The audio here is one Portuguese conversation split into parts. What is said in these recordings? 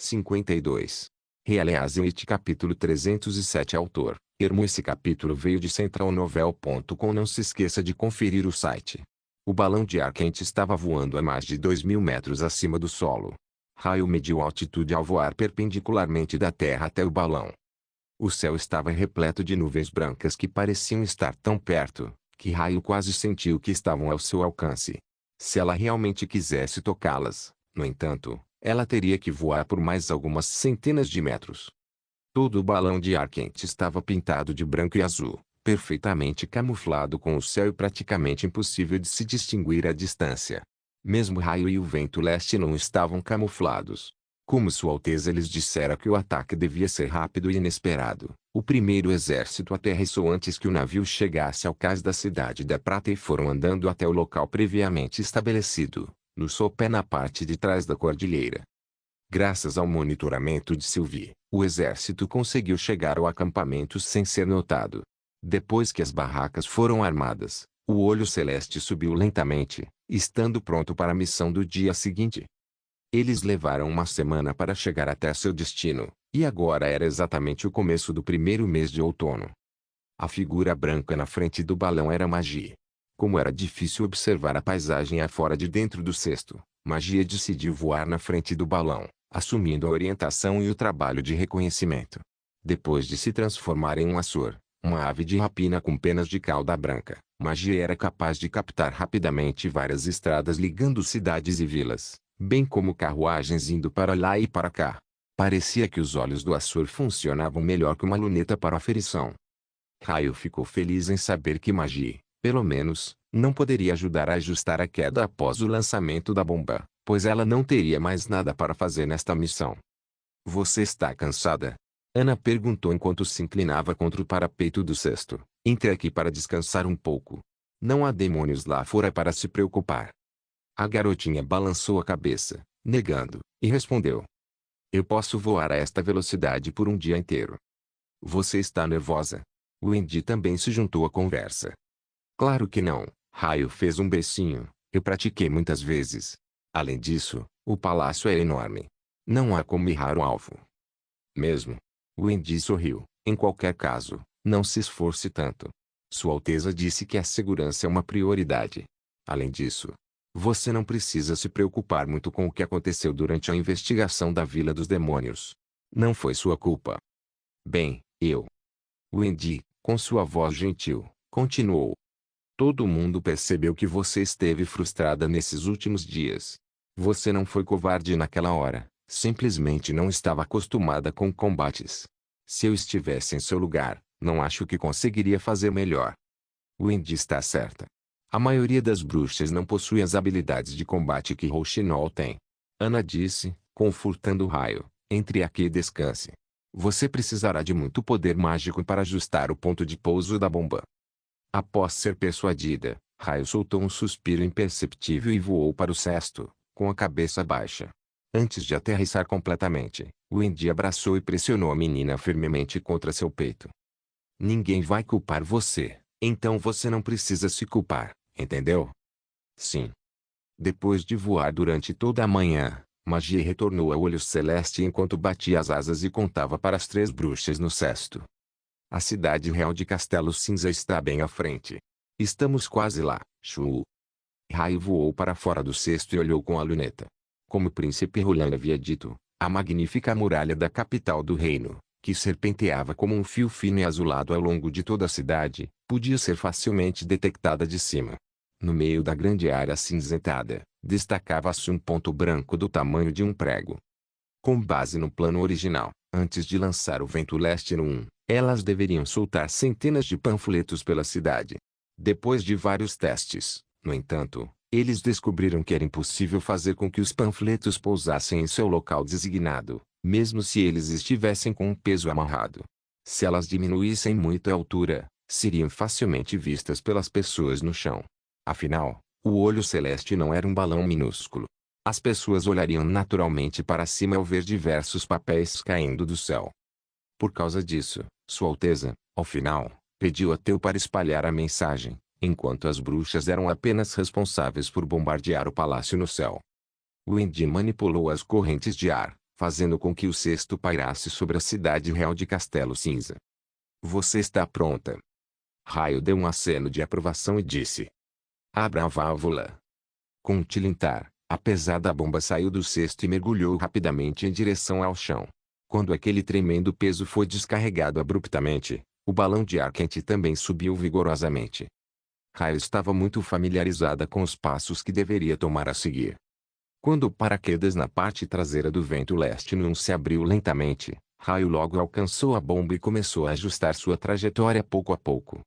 52. Realeazeite capítulo 307 Autor, Hermo. Esse capítulo veio de centralnovel.com. Não se esqueça de conferir o site. O balão de ar quente estava voando a mais de 2.000 metros acima do solo. Raio mediu a altitude ao voar perpendicularmente da terra até o balão. O céu estava repleto de nuvens brancas que pareciam estar tão perto, que Raio quase sentiu que estavam ao seu alcance. Se ela realmente quisesse tocá-las, no entanto, ela teria que voar por mais algumas centenas de metros. Todo o balão de ar quente estava pintado de branco e azul, perfeitamente camuflado com o céu e praticamente impossível de se distinguir à distância. Mesmo Raio e o vento leste não estavam camuflados. Como Sua Alteza lhes dissera que o ataque devia ser rápido e inesperado, o primeiro exército aterrissou antes que o navio chegasse ao cais da Cidade da Prata e foram andando até o local previamente estabelecido, no sopé na parte de trás da cordilheira. Graças ao monitoramento de Sylvie, o exército conseguiu chegar ao acampamento sem ser notado. Depois que as barracas foram armadas, o olho celeste subiu lentamente, estando pronto para a missão do dia seguinte. Eles levaram uma semana para chegar até seu destino, e agora era exatamente o começo do primeiro mês de outono. A figura branca na frente do balão era Magie. Como era difícil observar a paisagem afora de dentro do cesto, Magie decidiu voar na frente do balão, assumindo a orientação e o trabalho de reconhecimento. Depois de se transformar em um açor, uma ave de rapina com penas de cauda branca, Magie era capaz de captar rapidamente várias estradas ligando cidades e vilas, bem como carruagens indo para lá e para cá. Parecia que os olhos do Açor funcionavam melhor que uma luneta para aferição. Raio ficou feliz em saber que Magie, pelo menos, não poderia ajudar a ajustar a queda após o lançamento da bomba, pois ela não teria mais nada para fazer nesta missão. Você está cansada? Ana perguntou enquanto se inclinava contra o parapeito do cesto. Entre aqui para descansar um pouco. Não há demônios lá fora para se preocupar. A garotinha balançou a cabeça, negando, e respondeu: Eu posso voar a esta velocidade por um dia inteiro. Você está nervosa? Wendy também se juntou à conversa. Claro que não, Raio fez um becinho, eu pratiquei muitas vezes. Além disso, o palácio é enorme. Não há como errar o alvo. Mesmo. Wendy sorriu. Em qualquer caso, não se esforce tanto. Sua Alteza disse que a segurança é uma prioridade. Além disso, você não precisa se preocupar muito com o que aconteceu durante a investigação da Vila dos Demônios. Não foi sua culpa. Bem, Wendy, com sua voz gentil, continuou. Todo mundo percebeu que você esteve frustrada nesses últimos dias. Você não foi covarde naquela hora, simplesmente não estava acostumada com combates. Se eu estivesse em seu lugar, não acho que conseguiria fazer melhor. Wendy está certa. A maioria das bruxas não possui as habilidades de combate que Rouxinol tem. Ana disse, confortando o Raio. Entre aqui e descanse. Você precisará de muito poder mágico para ajustar o ponto de pouso da bomba. Após ser persuadida, Raio soltou um suspiro imperceptível e voou para o cesto, com a cabeça baixa. Antes de aterrissar completamente, Wendy abraçou e pressionou a menina firmemente contra seu peito. Ninguém vai culpar você, então você não precisa se culpar, entendeu? Sim. Depois de voar durante toda a manhã, Magie retornou ao olho celeste enquanto batia as asas e contava para as 3 bruxas no cesto. A cidade real de Castelo Cinza está bem à frente. Estamos quase lá, Chu. Raio voou para fora do cesto e olhou com a luneta. Como o príncipe Roland havia dito, a magnífica muralha da capital do reino, que serpenteava como um fio fino e azulado ao longo de toda a cidade, podia ser facilmente detectada de cima. No meio da grande área acinzentada, destacava-se um ponto branco do tamanho de um prego. Com base no plano original, antes de lançar o vento leste no 1, elas deveriam soltar centenas de panfletos pela cidade. Depois de vários testes, no entanto, eles descobriram que era impossível fazer com que os panfletos pousassem em seu local designado, mesmo se eles estivessem com um peso amarrado. Se elas diminuíssem muito a altura, seriam facilmente vistas pelas pessoas no chão. Afinal, o olho celeste não era um balão minúsculo. As pessoas olhariam naturalmente para cima ao ver diversos papéis caindo do céu. Por causa disso, Sua Alteza, ao final, pediu a Teu para espalhar a mensagem, enquanto as bruxas eram apenas responsáveis por bombardear o palácio no céu. Wendy manipulou as correntes de ar, fazendo com que o cesto pairasse sobre a cidade real de Castelo Cinza. Você está pronta? Raio deu um aceno de aprovação e disse. Abra a válvula. Com um tilintar, a pesada bomba saiu do cesto e mergulhou rapidamente em direção ao chão. Quando aquele tremendo peso foi descarregado abruptamente, o balão de ar quente também subiu vigorosamente. Raio estava muito familiarizada com os passos que deveria tomar a seguir. Quando o paraquedas na parte traseira do vento leste N1 se abriu lentamente, Raio logo alcançou a bomba e começou a ajustar sua trajetória pouco a pouco.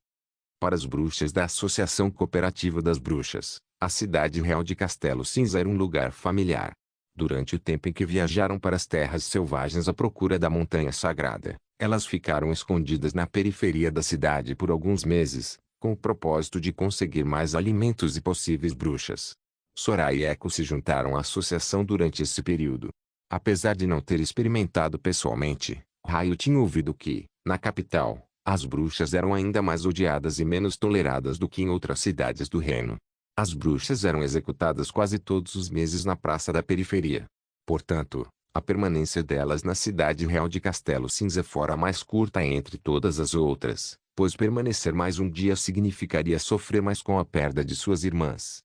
Para as bruxas da Associação Cooperativa das Bruxas, a cidade real de Castelo Cinza era um lugar familiar. Durante o tempo em que viajaram para as terras selvagens à procura da Montanha Sagrada, elas ficaram escondidas na periferia da cidade por alguns meses, com o propósito de conseguir mais alimentos e possíveis bruxas. Soraya e Echo se juntaram à associação durante esse período. Apesar de não ter experimentado pessoalmente, Raio tinha ouvido que, na capital, as bruxas eram ainda mais odiadas e menos toleradas do que em outras cidades do reino. As bruxas eram executadas quase todos os meses na praça da periferia. Portanto, a permanência delas na cidade real de Castelo Cinza fora a mais curta entre todas as outras, pois permanecer mais um dia significaria sofrer mais com a perda de suas irmãs.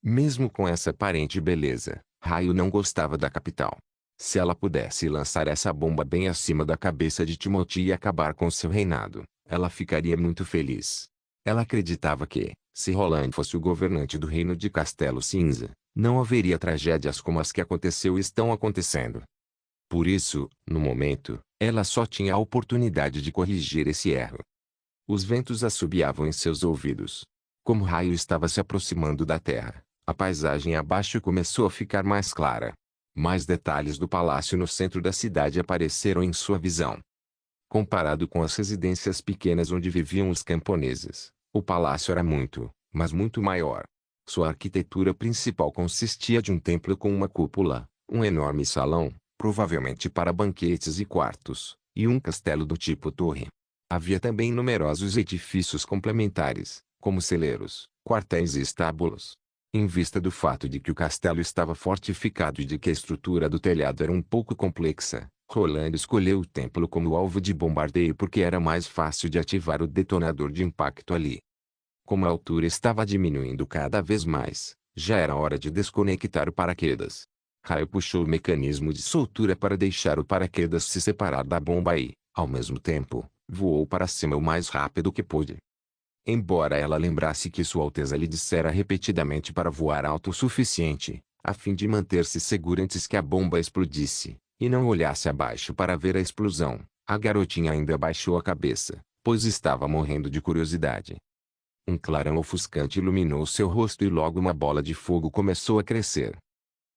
Mesmo com essa aparente beleza, Raio não gostava da capital. Se ela pudesse lançar essa bomba bem acima da cabeça de Timothy e acabar com seu reinado, ela ficaria muito feliz. Ela acreditava que, se Roland fosse o governante do reino de Castelo Cinza, não haveria tragédias como as que aconteceu e estão acontecendo. Por isso, no momento, ela só tinha a oportunidade de corrigir esse erro. Os ventos assobiavam em seus ouvidos. Como Raio estava se aproximando da terra, a paisagem abaixo começou a ficar mais clara. Mais detalhes do palácio no centro da cidade apareceram em sua visão. Comparado com as residências pequenas onde viviam os camponeses, o palácio era muito, mas muito maior. Sua arquitetura principal consistia de um templo com uma cúpula, um enorme salão, provavelmente para banquetes e quartos, e um castelo do tipo torre. Havia também numerosos edifícios complementares, como celeiros, quartéis e estábulos. Em vista do fato de que o castelo estava fortificado e de que a estrutura do telhado era um pouco complexa, Roland escolheu o templo como alvo de bombardeio porque era mais fácil de ativar o detonador de impacto ali. Como a altura estava diminuindo cada vez mais, já era hora de desconectar o paraquedas. Raio puxou o mecanismo de soltura para deixar o paraquedas se separar da bomba e, ao mesmo tempo, voou para cima o mais rápido que pôde. Embora ela lembrasse que Sua Alteza lhe dissera repetidamente para voar alto o suficiente, a fim de manter-se segura antes que a bomba explodisse, e não olhasse abaixo para ver a explosão, a garotinha ainda baixou a cabeça, pois estava morrendo de curiosidade. Um clarão ofuscante iluminou seu rosto e logo uma bola de fogo começou a crescer.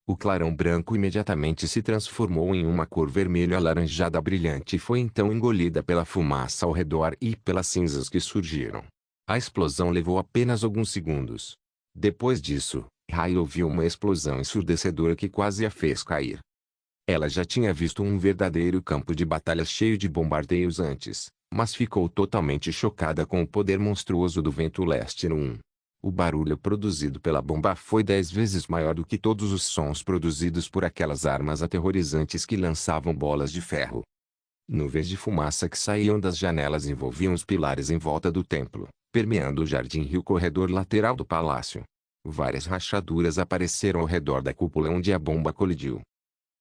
O clarão branco imediatamente se transformou em uma cor vermelho-alaranjada brilhante e foi então engolida pela fumaça ao redor e pelas cinzas que surgiram. A explosão levou apenas alguns segundos. Depois disso, Raio ouviu uma explosão ensurdecedora que quase a fez cair. Ela já tinha visto um verdadeiro campo de batalha cheio de bombardeios antes, mas ficou totalmente chocada com o poder monstruoso do vento leste N1. O barulho produzido pela bomba foi 10 vezes maior do que todos os sons produzidos por aquelas armas aterrorizantes que lançavam bolas de ferro. Nuvens de fumaça que saíam das janelas envolviam os pilares em volta do templo, permeando o jardim e o corredor lateral do palácio. Várias rachaduras apareceram ao redor da cúpula onde a bomba colidiu.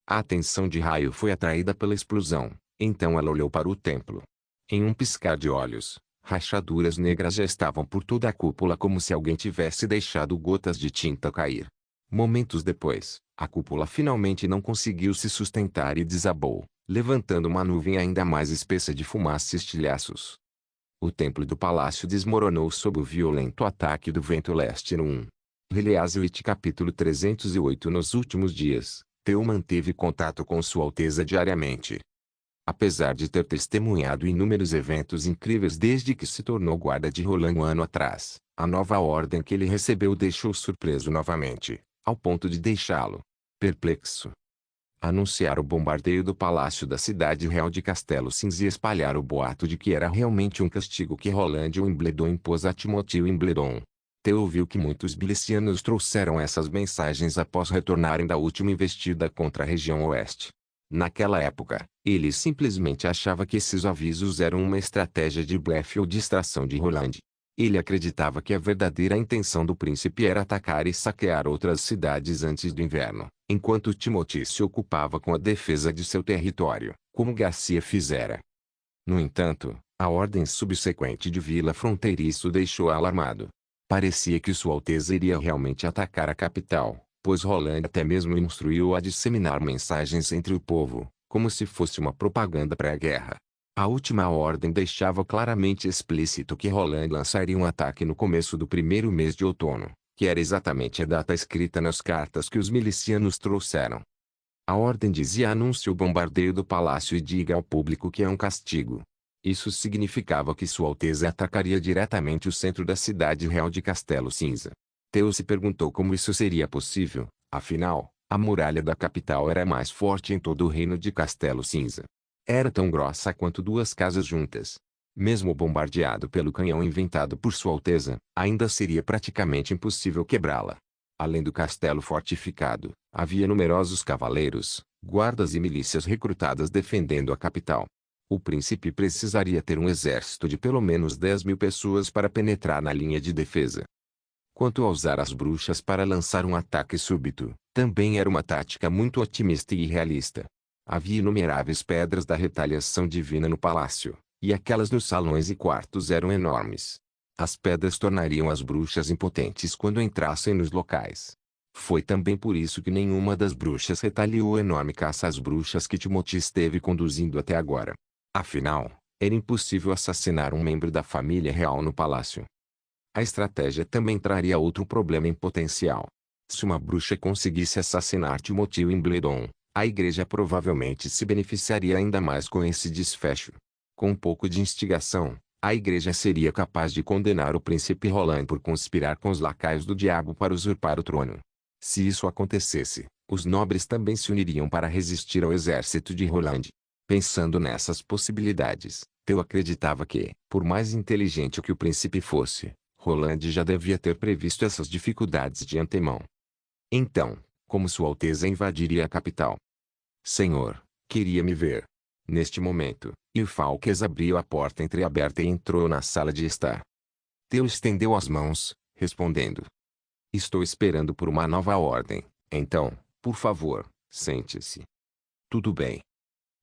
A atenção de Raio foi atraída pela explosão, então ela olhou para o templo. Em um piscar de olhos, rachaduras negras já estavam por toda a cúpula como se alguém tivesse deixado gotas de tinta cair. Momentos depois, a cúpula finalmente não conseguiu se sustentar e desabou, levantando uma nuvem ainda mais espessa de fumaça e estilhaços. O templo do palácio desmoronou sob o violento ataque do vento leste N1. Reliazewit capítulo 308. Nos últimos dias, Theo manteve contato com Sua Alteza diariamente. Apesar de ter testemunhado inúmeros eventos incríveis desde que se tornou guarda de Roland um ano atrás, a nova ordem que ele recebeu o deixou surpreso novamente, ao ponto de deixá-lo perplexo. Anunciar o bombardeio do palácio da cidade real de Castelo Cinza e espalhar o boato de que era realmente um castigo que Roland Wimbledon impôs a Timothy Wimbledon. Theo ouviu que muitos bilicianos trouxeram essas mensagens após retornarem da última investida contra a região oeste. Naquela época, ele simplesmente achava que esses avisos eram uma estratégia de blefe ou distração de Roland. Ele acreditava que a verdadeira intenção do príncipe era atacar e saquear outras cidades antes do inverno, enquanto Timothy se ocupava com a defesa de seu território, como Garcia fizera. No entanto, a ordem subsequente de Vila Fronteiriço deixou-o alarmado. Parecia que Sua Alteza iria realmente atacar a capital, pois Roland até mesmo instruiu-o a disseminar mensagens entre o povo, como se fosse uma propaganda pré-guerra. A última ordem deixava claramente explícito que Roland lançaria um ataque no começo do primeiro mês de outono, que era exatamente a data escrita nas cartas que os milicianos trouxeram. A ordem dizia: anuncie o bombardeio do palácio e diga ao público que é um castigo. Isso significava que Sua Alteza atacaria diretamente o centro da cidade real de Castelo Cinza. Theo se perguntou como isso seria possível, afinal, a muralha da capital era mais forte em todo o reino de Castelo Cinza. Era tão grossa quanto duas casas juntas. Mesmo bombardeado pelo canhão inventado por Sua Alteza, ainda seria praticamente impossível quebrá-la. Além do castelo fortificado, havia numerosos cavaleiros, guardas e milícias recrutadas defendendo a capital. O príncipe precisaria ter um exército de pelo menos 10.000 pessoas para penetrar na linha de defesa. Quanto a usar as bruxas para lançar um ataque súbito, também era uma tática muito otimista e irrealista. Havia inumeráveis pedras da retaliação divina no palácio, e aquelas nos salões e quartos eram enormes. As pedras tornariam as bruxas impotentes quando entrassem nos locais. Foi também por isso que nenhuma das bruxas retaliou a enorme caça às bruxas que Timothy esteve conduzindo até agora. Afinal, era impossível assassinar um membro da família real no palácio. A estratégia também traria outro problema em potencial. Se uma bruxa conseguisse assassinar Timothy Wimbledon, a igreja provavelmente se beneficiaria ainda mais com esse desfecho. Com um pouco de instigação, a igreja seria capaz de condenar o príncipe Roland por conspirar com os lacaios do diabo para usurpar o trono. Se isso acontecesse, os nobres também se uniriam para resistir ao exército de Roland. Pensando nessas possibilidades, Theo acreditava que, por mais inteligente que o príncipe fosse, Roland já devia ter previsto essas dificuldades de antemão. Então, como Sua Alteza invadiria a capital? Senhor, queria me ver. Neste momento, Ilfalques abriu a porta entreaberta e entrou na sala de estar. Theo estendeu as mãos, respondendo: estou esperando por uma nova ordem, então, por favor, sente-se. Tudo bem.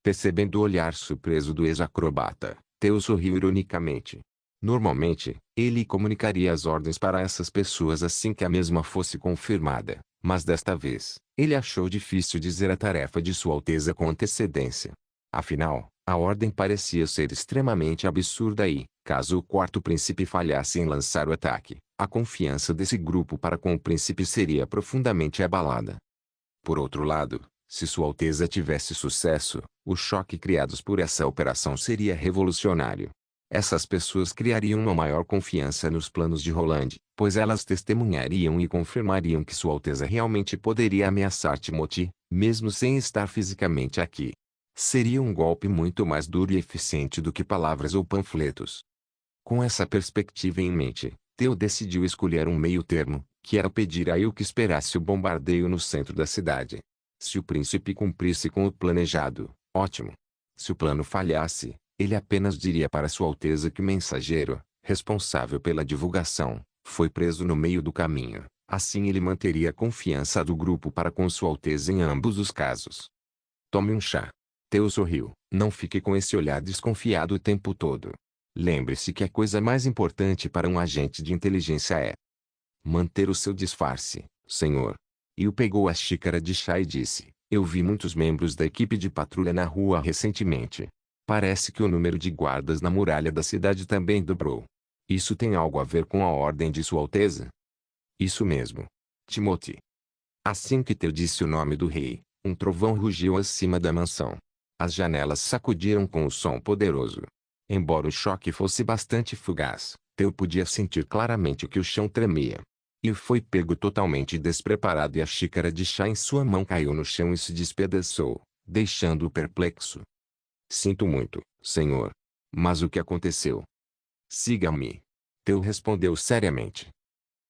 Percebendo o olhar surpreso do ex-acrobata, Theo sorriu ironicamente. Normalmente, ele comunicaria as ordens para essas pessoas assim que a mesma fosse confirmada, mas desta vez, ele achou difícil dizer a tarefa de Sua Alteza com antecedência. Afinal, a ordem parecia ser extremamente absurda e, caso o quarto príncipe falhasse em lançar o ataque, a confiança desse grupo para com o príncipe seria profundamente abalada. Por outro lado, se Sua Alteza tivesse sucesso, o choque criado por essa operação seria revolucionário. Essas pessoas criariam uma maior confiança nos planos de Roland, pois elas testemunhariam e confirmariam que Sua Alteza realmente poderia ameaçar Timothy, mesmo sem estar fisicamente aqui. Seria um golpe muito mais duro e eficiente do que palavras ou panfletos. Com essa perspectiva em mente, Theo decidiu escolher um meio-termo, que era pedir a Il que esperasse o bombardeio no centro da cidade. Se o príncipe cumprisse com o planejado, ótimo. Se o plano falhasse, ele apenas diria para Sua Alteza que o mensageiro, responsável pela divulgação, foi preso no meio do caminho. Assim ele manteria a confiança do grupo para com Sua Alteza em ambos os casos. Tome um chá. Theo sorriu. Não fique com esse olhar desconfiado o tempo todo. Lembre-se que a coisa mais importante para um agente de inteligência é manter o seu disfarce, senhor. Will pegou a xícara de chá e disse: eu vi muitos membros da equipe de patrulha na rua recentemente. Parece que o número de guardas na muralha da cidade também dobrou. Isso tem algo a ver com a ordem de Sua Alteza? Isso mesmo. Timothy. Assim que Theo disse o nome do rei, um trovão rugiu acima da mansão. As janelas sacudiram com um som poderoso. Embora o choque fosse bastante fugaz, Theo podia sentir claramente que o chão tremia. E foi pego totalmente despreparado e a xícara de chá em sua mão caiu no chão e se despedaçou, deixando-o perplexo. Sinto muito, senhor. Mas o que aconteceu? Siga-me. Theo respondeu seriamente.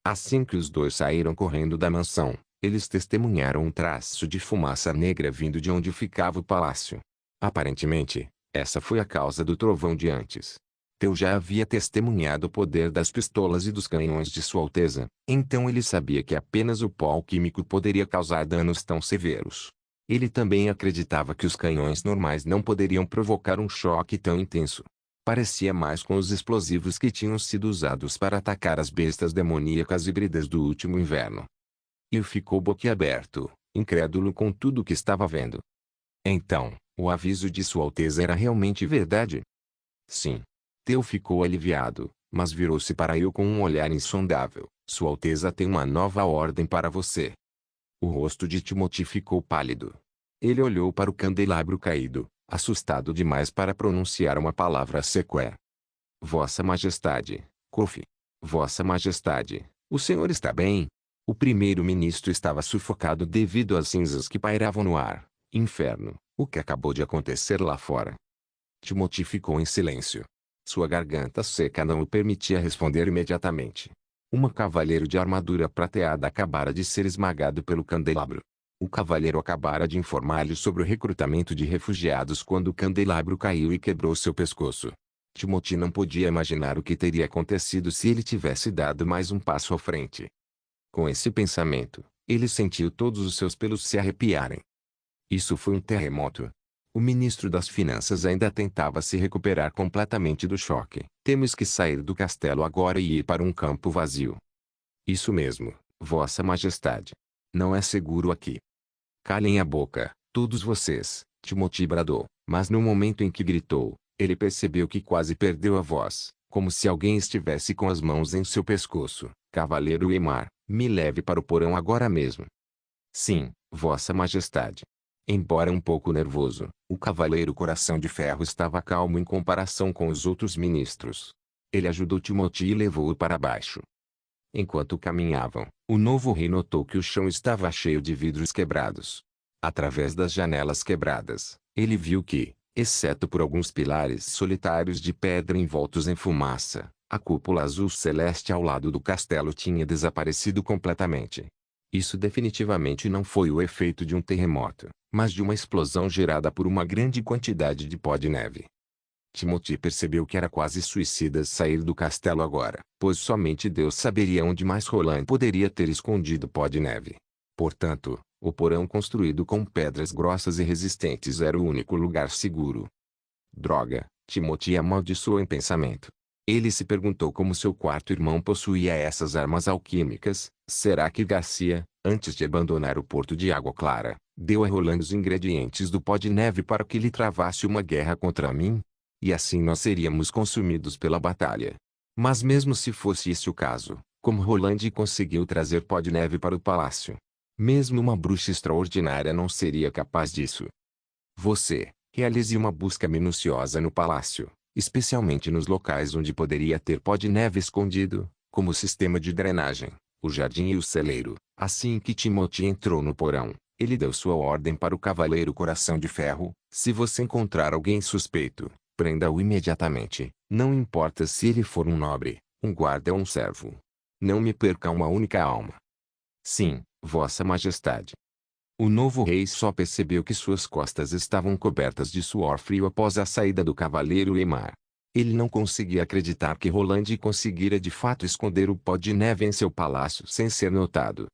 Assim que os dois saíram correndo da mansão, Eles testemunharam um traço de fumaça negra vindo de onde ficava o palácio. Aparentemente, essa foi a causa do trovão de antes. Teu já havia testemunhado o poder das pistolas e dos canhões de Sua Alteza, então ele sabia que apenas o pó alquímico poderia causar danos tão severos. Ele também acreditava que os canhões normais não poderiam provocar um choque tão intenso. Parecia mais com os explosivos que tinham sido usados para atacar as bestas demoníacas híbridas do último inverno. E ficou boquiaberto, incrédulo com tudo o que estava vendo. Então, o aviso de Sua Alteza era realmente verdade? Sim. Teu ficou aliviado, mas virou-se para eu com um olhar insondável. Sua Alteza tem uma nova ordem para você. O rosto de Timothy ficou pálido. Ele olhou para o candelabro caído, assustado demais para pronunciar uma palavra sequer. Vossa Majestade, Kofi. Vossa Majestade, o senhor está bem? O primeiro-ministro estava sufocado devido às cinzas que pairavam no ar. Inferno, o que acabou de acontecer lá fora? Timothy ficou em silêncio. Sua garganta seca não o permitia responder imediatamente. Um cavalheiro de armadura prateada acabara de ser esmagado pelo candelabro. O cavalheiro acabara de informar-lhe sobre o recrutamento de refugiados quando o candelabro caiu e quebrou seu pescoço. Timothy não podia imaginar o que teria acontecido se ele tivesse dado mais um passo à frente. Com esse pensamento, ele sentiu todos os seus pelos se arrepiarem. Isso foi um terremoto. O ministro das Finanças ainda tentava se recuperar completamente do choque. Temos que sair do castelo agora e ir para um campo vazio. Isso mesmo, Vossa Majestade. Não é seguro aqui. Calem a boca, todos vocês, Timothy bradou, mas no momento em que gritou, ele percebeu que quase perdeu a voz, como se alguém estivesse com as mãos em seu pescoço. Cavaleiro Aimar, me leve para o porão agora mesmo. Sim, Vossa Majestade. Embora um pouco nervoso, o cavaleiro Coração de Ferro estava calmo em comparação com os outros ministros. Ele ajudou Timothy e levou-o para baixo. Enquanto caminhavam, o novo rei notou que o chão estava cheio de vidros quebrados. Através das janelas quebradas, ele viu que, exceto por alguns pilares solitários de pedra envoltos em fumaça, a cúpula azul celeste ao lado do castelo tinha desaparecido completamente. Isso definitivamente não foi o efeito de um terremoto, mas de uma explosão gerada por uma grande quantidade de pó de neve. Timothy percebeu que era quase suicida sair do castelo agora, pois somente Deus saberia onde mais Roland poderia ter escondido pó de neve. Portanto, o porão construído com pedras grossas e resistentes era o único lugar seguro. Droga, Timothy amaldiçoou em pensamento. Ele se perguntou como seu quarto irmão possuía essas armas alquímicas. Será que Garcia, antes de abandonar o Porto de Água Clara, deu a Roland os ingredientes do pó de neve para que ele travasse uma guerra contra mim? E assim nós seríamos consumidos pela batalha. Mas mesmo se fosse esse o caso, como Roland conseguiu trazer pó de neve para o palácio? Mesmo uma bruxa extraordinária não seria capaz disso. Você, realize uma busca minuciosa no palácio, especialmente nos locais onde poderia ter pó de neve escondido, como o sistema de drenagem, o jardim e o celeiro. Assim que Timothy entrou no porão, ele deu sua ordem para o cavaleiro Coração de Ferro: se você encontrar alguém suspeito, prenda-o imediatamente, não importa se ele for um nobre, um guarda ou um servo. Não me perca uma única alma. Sim, Vossa Majestade. O novo rei só percebeu que suas costas estavam cobertas de suor frio após a saída do cavaleiro Aimar. Ele não conseguia acreditar que Roland conseguira de fato esconder o pó de neve em seu palácio sem ser notado.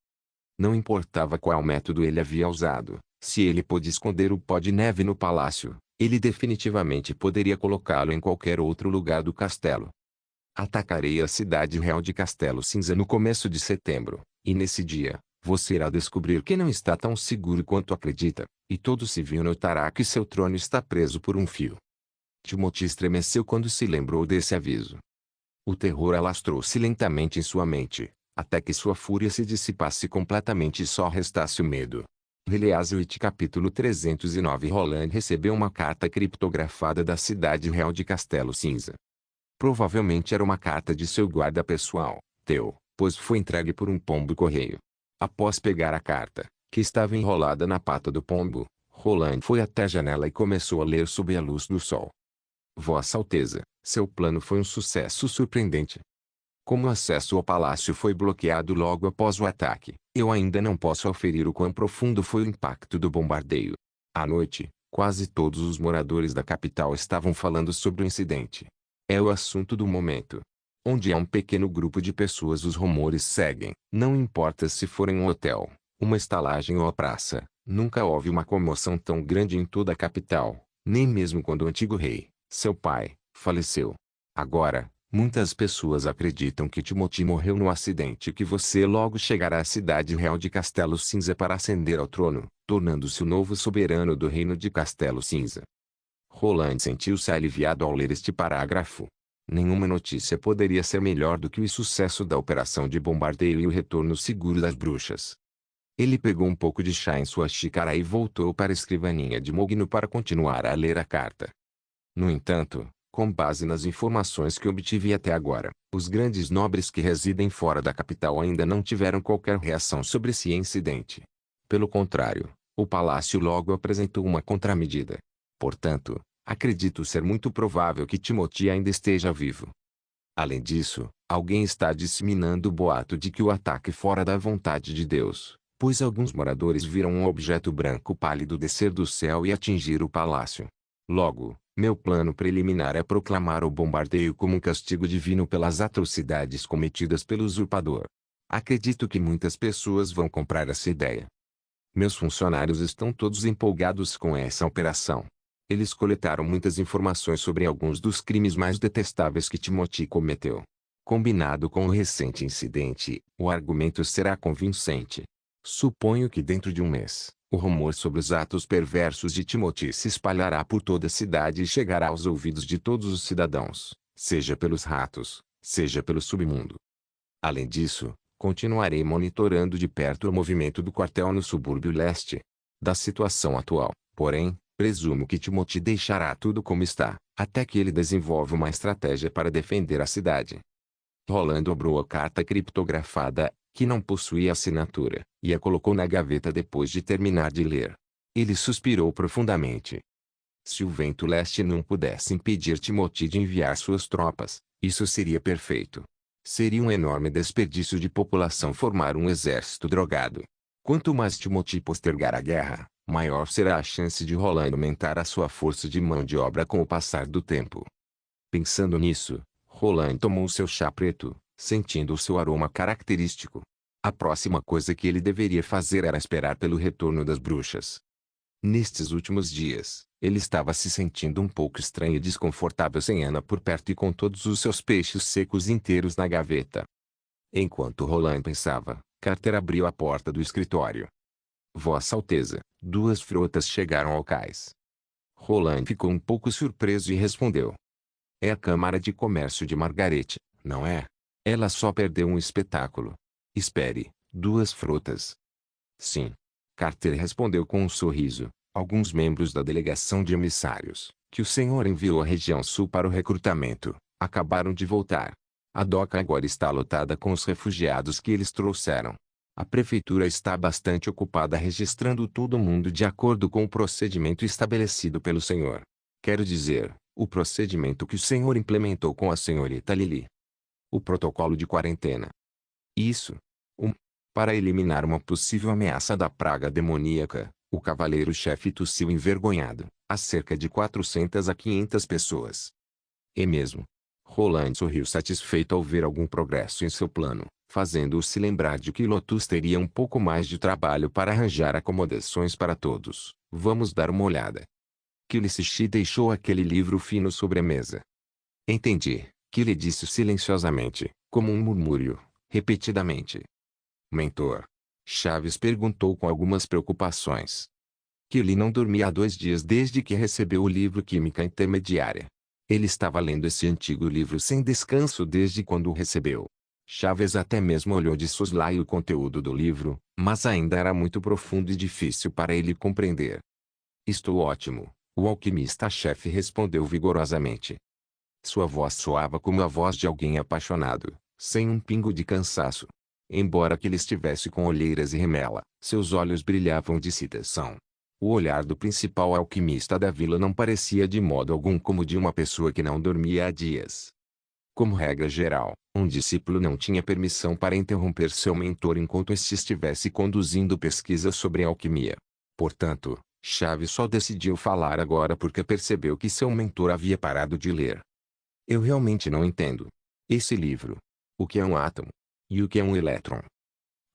Não importava qual método ele havia usado, se ele pôde esconder o pó de neve no palácio, ele definitivamente poderia colocá-lo em qualquer outro lugar do castelo. Atacarei a cidade real de Castelo Cinza no começo de setembro, e nesse dia, você irá descobrir que não está tão seguro quanto acredita, e todo civil notará que seu trono está preso por um fio. Timothy estremeceu quando se lembrou desse aviso. O terror alastrou-se lentamente em sua mente, até que sua fúria se dissipasse completamente e só restasse o medo. Release capítulo 309. Roland recebeu uma carta criptografada da cidade real de Castelo Cinza. Provavelmente era uma carta de seu guarda pessoal, Theo, pois foi entregue por um pombo-correio. Após pegar a carta, que estava enrolada na pata do pombo, Roland foi até a janela e começou a ler sob a luz do sol. Vossa Alteza, seu plano foi um sucesso surpreendente. Como o acesso ao palácio foi bloqueado logo após o ataque, Eu ainda não posso aferir o quão profundo foi o impacto do bombardeio. À noite, quase todos os moradores da capital estavam falando sobre o incidente. É o assunto do momento. Onde há um pequeno grupo de pessoas, os rumores seguem. Não importa se for em um hotel, uma estalagem ou a praça, nunca houve uma comoção tão grande em toda a capital, nem mesmo quando o antigo rei, seu pai, faleceu. Agora, muitas pessoas acreditam que Timothy morreu no acidente e que você logo chegará à cidade real de Castelo Cinza para ascender ao trono, tornando-se o novo soberano do reino de Castelo Cinza. Roland sentiu-se aliviado ao ler este parágrafo. Nenhuma notícia poderia ser melhor do que o sucesso da operação de bombardeio e o retorno seguro das bruxas. Ele pegou um pouco de chá em sua xícara e voltou para a escrivaninha de Mogno para continuar a ler a carta. No entanto, com base nas informações que obtive até agora, os grandes nobres que residem fora da capital ainda não tiveram qualquer reação sobre esse incidente. Pelo contrário, o palácio logo apresentou uma contramedida. Portanto, acredito ser muito provável que Timothy ainda esteja vivo. Além disso, alguém está disseminando o boato de que o ataque fora da vontade de Deus, pois alguns moradores viram um objeto branco pálido descer do céu e atingir o palácio. Logo, meu plano preliminar é proclamar o bombardeio como um castigo divino pelas atrocidades cometidas pelo usurpador. Acredito que muitas pessoas vão comprar essa ideia. Meus funcionários estão todos empolgados com essa operação. Eles coletaram muitas informações sobre alguns dos crimes mais detestáveis que Timothy cometeu. Combinado com o recente incidente, o argumento será convincente. Suponho que dentro de um mês, o rumor sobre os atos perversos de Timothy se espalhará por toda a cidade e chegará aos ouvidos de todos os cidadãos, seja pelos ratos, seja pelo submundo. Além disso, continuarei monitorando de perto o movimento do quartel no subúrbio leste. Da situação atual, porém, presumo que Timothy deixará tudo como está, até que ele desenvolva uma estratégia para defender a cidade. Roland dobrou a carta criptografada, que não possuía assinatura, e a colocou na gaveta depois de terminar de ler. Ele suspirou profundamente. Se o vento leste não pudesse impedir Timothy de enviar suas tropas, isso seria perfeito. Seria um enorme desperdício de população formar um exército drogado. Quanto mais Timothy postergar a guerra, maior será a chance de Roland aumentar a sua força de mão de obra com o passar do tempo. Pensando nisso, Roland tomou seu chá preto, sentindo o seu aroma característico. A próxima coisa que ele deveria fazer era esperar pelo retorno das bruxas. Nestes últimos dias, ele estava se sentindo um pouco estranho e desconfortável sem Ana por perto e com todos os seus peixes secos inteiros na gaveta. Enquanto Roland pensava, Carter abriu a porta do escritório. Vossa Alteza, 2 frotas chegaram ao cais. Roland ficou um pouco surpreso e respondeu. É a Câmara de Comércio de Margarete, não é? Ela só perdeu um espetáculo. Espere, 2 frotas. Sim. Carter respondeu com um sorriso. Alguns membros da delegação de emissários, que o senhor enviou à região sul para o recrutamento, acabaram de voltar. A doca agora está lotada com os refugiados que eles trouxeram. A prefeitura está bastante ocupada registrando todo mundo de acordo com o procedimento estabelecido pelo senhor. Quero dizer, o procedimento que o senhor implementou com a senhorita Lily. O protocolo de quarentena. Isso. Para eliminar uma possível ameaça da praga demoníaca, o cavaleiro-chefe tossiu envergonhado, a cerca de 400 a 500 pessoas. E mesmo. Roland sorriu satisfeito ao ver algum progresso em seu plano, fazendo-o se lembrar de que Lotus teria um pouco mais de trabalho para arranjar acomodações para todos. Vamos dar uma olhada. Kill-Sishi deixou aquele livro fino sobre a mesa. Entendi, Kill disse silenciosamente, como um murmúrio, repetidamente. Mentor. Chaves perguntou com algumas preocupações. Kill não dormia há 2 dias desde que recebeu o livro Química Intermediária. Ele estava lendo esse antigo livro sem descanso desde quando o recebeu. Chaves até mesmo olhou de soslaio o conteúdo do livro, mas ainda era muito profundo e difícil para ele compreender. Estou ótimo, o alquimista-chefe respondeu vigorosamente. Sua voz soava como a voz de alguém apaixonado, sem um pingo de cansaço. Embora que ele estivesse com olheiras e remela, seus olhos brilhavam de excitação. O olhar do principal alquimista da vila não parecia de modo algum como de uma pessoa que não dormia há dias. Como regra geral, um discípulo não tinha permissão para interromper seu mentor enquanto este estivesse conduzindo pesquisa sobre alquimia. Portanto, Chaves só decidiu falar agora porque percebeu que seu mentor havia parado de ler. Eu realmente não entendo. Esse livro. O que é um átomo? E o que é um elétron?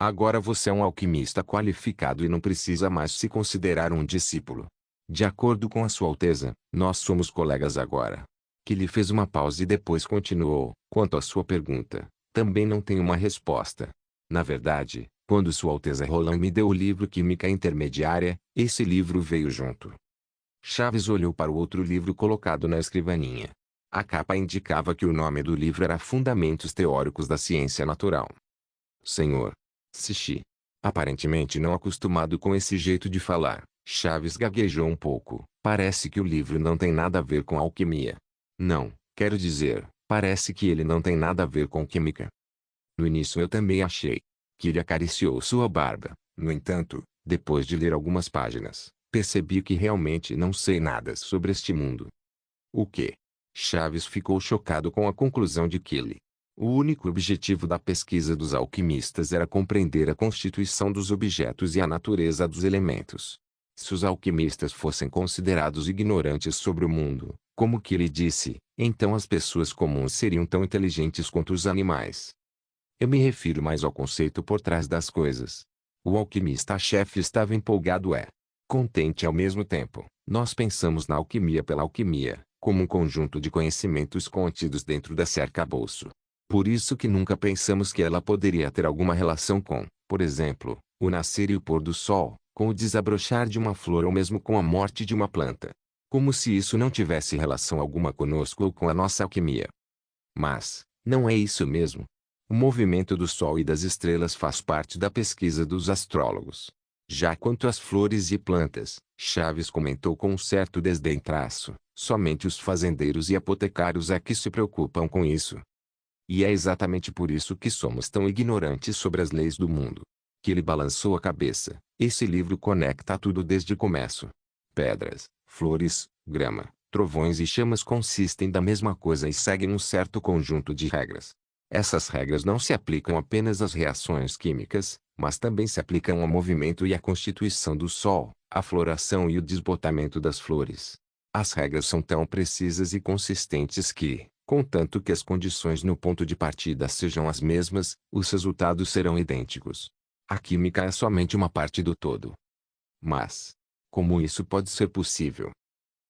Agora você é um alquimista qualificado e não precisa mais se considerar um discípulo. De acordo com a Sua Alteza, nós somos colegas agora. Kili fez uma pausa e depois continuou. Quanto à sua pergunta, também não tenho uma resposta. Na verdade, quando Sua Alteza Roland me deu o livro Química Intermediária, esse livro veio junto. Chaves olhou para o outro livro colocado na escrivaninha. A capa indicava que o nome do livro era Fundamentos Teóricos da Ciência Natural. Senhor Sishi. Aparentemente não acostumado com esse jeito de falar, Chaves gaguejou um pouco. Parece que o livro não tem nada a ver com alquimia. Não, quero dizer, parece que ele não tem nada a ver com química. No início eu também achei. Que ele acariciou sua barba. No entanto, depois de ler algumas páginas, percebi que realmente não sei nada sobre este mundo. O quê? Chaves ficou chocado com a conclusão de Kili. O único objetivo da pesquisa dos alquimistas era compreender a constituição dos objetos e a natureza dos elementos. Se os alquimistas fossem considerados ignorantes sobre o mundo, como Kili disse, então as pessoas comuns seriam tão inteligentes quanto os animais. Eu me refiro mais ao conceito por trás das coisas. O alquimista-chefe estava empolgado contente ao mesmo tempo. Nós pensamos na alquimia pela alquimia, como um conjunto de conhecimentos contidos dentro desse arcabouço. Por isso que nunca pensamos que ela poderia ter alguma relação com, por exemplo, o nascer e o pôr do sol, com o desabrochar de uma flor ou mesmo com a morte de uma planta. Como se isso não tivesse relação alguma conosco ou com a nossa alquimia. Mas, não é isso mesmo. O movimento do sol e das estrelas faz parte da pesquisa dos astrólogos. Já quanto às flores e plantas, Chaves comentou com um certo desdém somente os fazendeiros e apotecários é que se preocupam com isso. E é exatamente por isso que somos tão ignorantes sobre as leis do mundo. Que ele balançou a cabeça. Esse livro conecta tudo desde o começo. Pedras, flores, grama, trovões e chamas consistem da mesma coisa e seguem um certo conjunto de regras. Essas regras não se aplicam apenas às reações químicas, mas também se aplicam ao movimento e à constituição do Sol, à floração e o desbotamento das flores. As regras são tão precisas e consistentes que, contanto que as condições no ponto de partida sejam as mesmas, os resultados serão idênticos. A química é somente uma parte do todo. Mas, como isso pode ser possível?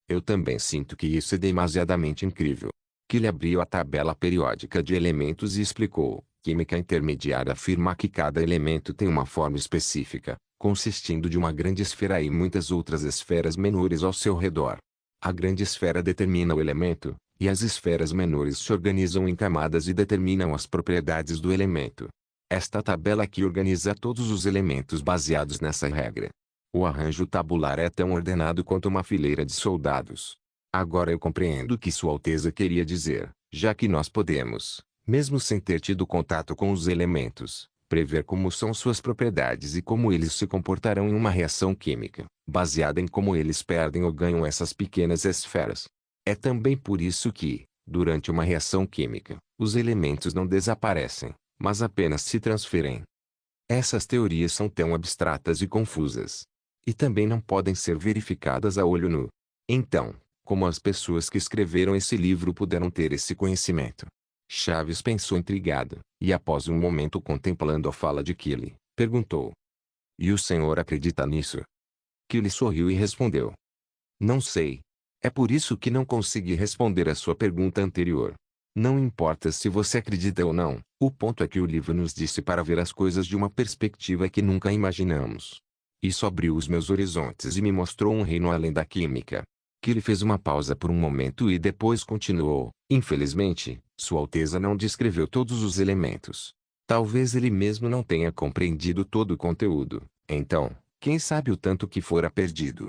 Eu também sinto que isso é demasiadamente incrível. Que ele abriu a tabela periódica de elementos e explicou. Química intermediária afirma que cada elemento tem uma forma específica, consistindo de uma grande esfera e muitas outras esferas menores ao seu redor. A grande esfera determina o elemento, e as esferas menores se organizam em camadas e determinam as propriedades do elemento. Esta tabela aqui organiza todos os elementos baseados nessa regra. O arranjo tabular é tão ordenado quanto uma fileira de soldados. Agora eu compreendo o que Sua Alteza queria dizer, já que nós podemos, mesmo sem ter tido contato com os elementos, prever como são suas propriedades e como eles se comportarão em uma reação química, baseada em como eles perdem ou ganham essas pequenas esferas. É também por isso que, durante uma reação química, os elementos não desaparecem, mas apenas se transferem. Essas teorias são tão abstratas e confusas. E também não podem ser verificadas a olho nu. Então, como as pessoas que escreveram esse livro puderam ter esse conhecimento? Chaves pensou intrigado, e após um momento contemplando a fala de Kili, perguntou. E o senhor acredita nisso? Kili sorriu e respondeu. Não sei. É por isso que não consegui responder a sua pergunta anterior. Não importa se você acredita ou não, o ponto é que o livro nos disse para ver as coisas de uma perspectiva que nunca imaginamos. Isso abriu os meus horizontes e me mostrou um reino além da química. Que ele fez uma pausa por um momento e depois continuou. Infelizmente, Sua Alteza não descreveu todos os elementos. Talvez ele mesmo não tenha compreendido todo o conteúdo. Então, quem sabe o tanto que fora perdido.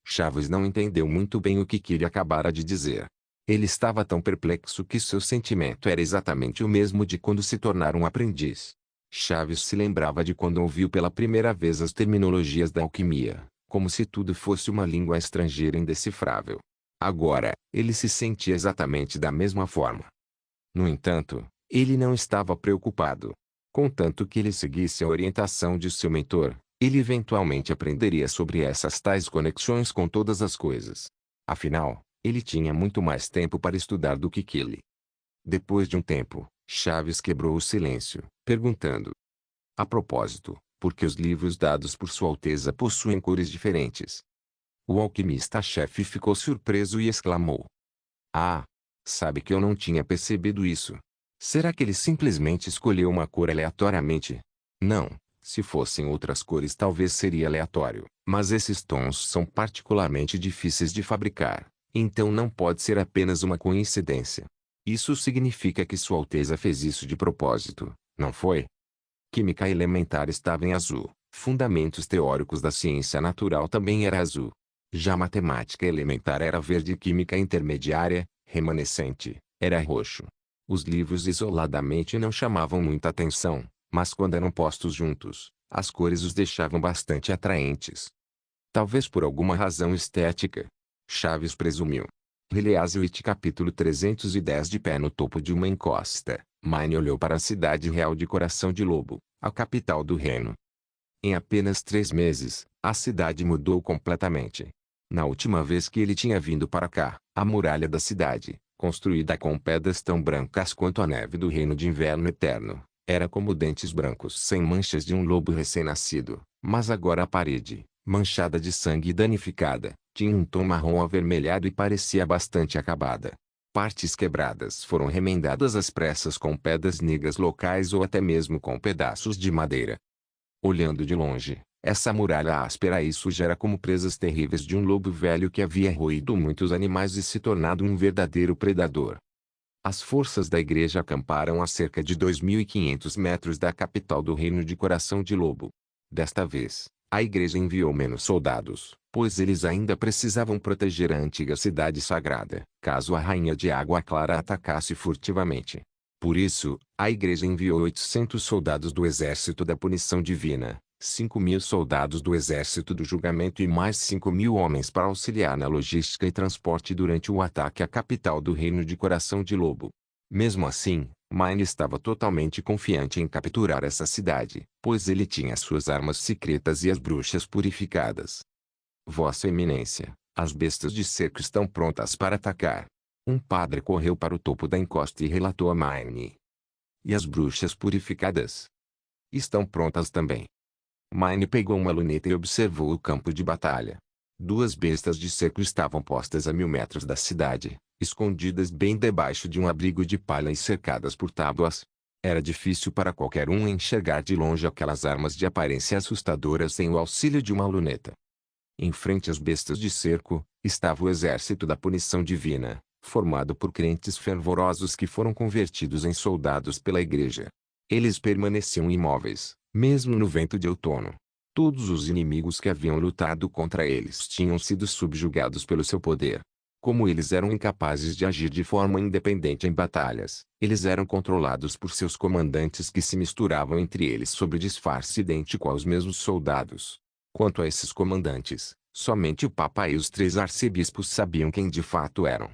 Chaves não entendeu muito bem o que Kili acabara de dizer. Ele estava tão perplexo que seu sentimento era exatamente o mesmo de quando se tornara um aprendiz. Chaves se lembrava de quando ouviu pela primeira vez as terminologias da alquimia, como se tudo fosse uma língua estrangeira indecifrável. Agora, ele se sentia exatamente da mesma forma. No entanto, ele não estava preocupado. Contanto que ele seguisse a orientação de seu mentor, ele eventualmente aprenderia sobre essas tais conexões com todas as coisas. Afinal, ele tinha muito mais tempo para estudar do que Killy. Depois de um tempo, Chaves quebrou o silêncio, perguntando: a propósito, por que os livros dados por Sua Alteza possuem cores diferentes? O alquimista-chefe ficou surpreso e exclamou: ah! Sabe que eu não tinha percebido isso. Será que ele simplesmente escolheu uma cor aleatoriamente? Não. Se fossem outras cores talvez seria aleatório, mas esses tons são particularmente difíceis de fabricar, então não pode ser apenas uma coincidência. Isso significa que Sua Alteza fez isso de propósito, não foi? Química elementar estava em azul, fundamentos teóricos da ciência natural também era azul. Já matemática elementar era verde e química intermediária, remanescente, era roxo. Os livros isoladamente não chamavam muita atenção, mas quando eram postos juntos, as cores os deixavam bastante atraentes. Talvez por alguma razão estética. Chaves presumiu. Ileazuit capítulo 310. De pé no topo de uma encosta, Mine olhou para a cidade real de Coração de Lobo, a capital do reino. Em apenas 3 meses, a cidade mudou completamente. Na última vez que ele tinha vindo para cá, a muralha da cidade, construída com pedras tão brancas quanto a neve do reino de inverno eterno, era como dentes brancos sem manchas de um lobo recém-nascido, mas agora a parede, manchada de sangue e danificada, tinha um tom marrom avermelhado e parecia bastante acabada. Partes quebradas foram remendadas às pressas com pedras negras locais ou até mesmo com pedaços de madeira. Olhando de longe, essa muralha áspera e suja era como presas terríveis de um lobo velho que havia roído muitos animais e se tornado um verdadeiro predador. As forças da igreja acamparam a cerca de 2.500 metros da capital do reino de Coração de Lobo. Desta vez, a igreja enviou menos soldados, pois eles ainda precisavam proteger a antiga cidade sagrada, caso a Rainha de Água Clara atacasse furtivamente. Por isso, a igreja enviou 800 soldados do exército da punição divina, 5.000 soldados do exército do julgamento e mais 5.000 homens para auxiliar na logística e transporte durante o ataque à capital do reino de Coração de Lobo. Mesmo assim, Mine estava totalmente confiante em capturar essa cidade, pois ele tinha suas armas secretas e as bruxas purificadas. Vossa Eminência, as bestas de cerco estão prontas para atacar. Um padre correu para o topo da encosta e relatou a Mine. E as bruxas purificadas? Estão prontas também. Mine pegou uma luneta e observou o campo de batalha. 2 bestas de cerco estavam postas a 1.000 metros da cidade, escondidas bem debaixo de um abrigo de palha e cercadas por tábuas. Era difícil para qualquer um enxergar de longe aquelas armas de aparência assustadora sem o auxílio de uma luneta. Em frente às bestas de cerco, estava o exército da punição divina, formado por crentes fervorosos que foram convertidos em soldados pela igreja. Eles permaneciam imóveis, mesmo no vento de outono. Todos os inimigos que haviam lutado contra eles tinham sido subjugados pelo seu poder. Como eles eram incapazes de agir de forma independente em batalhas, eles eram controlados por seus comandantes que se misturavam entre eles sob disfarce idêntico aos mesmos soldados. Quanto a esses comandantes, somente o Papa e os 3 arcebispos sabiam quem de fato eram.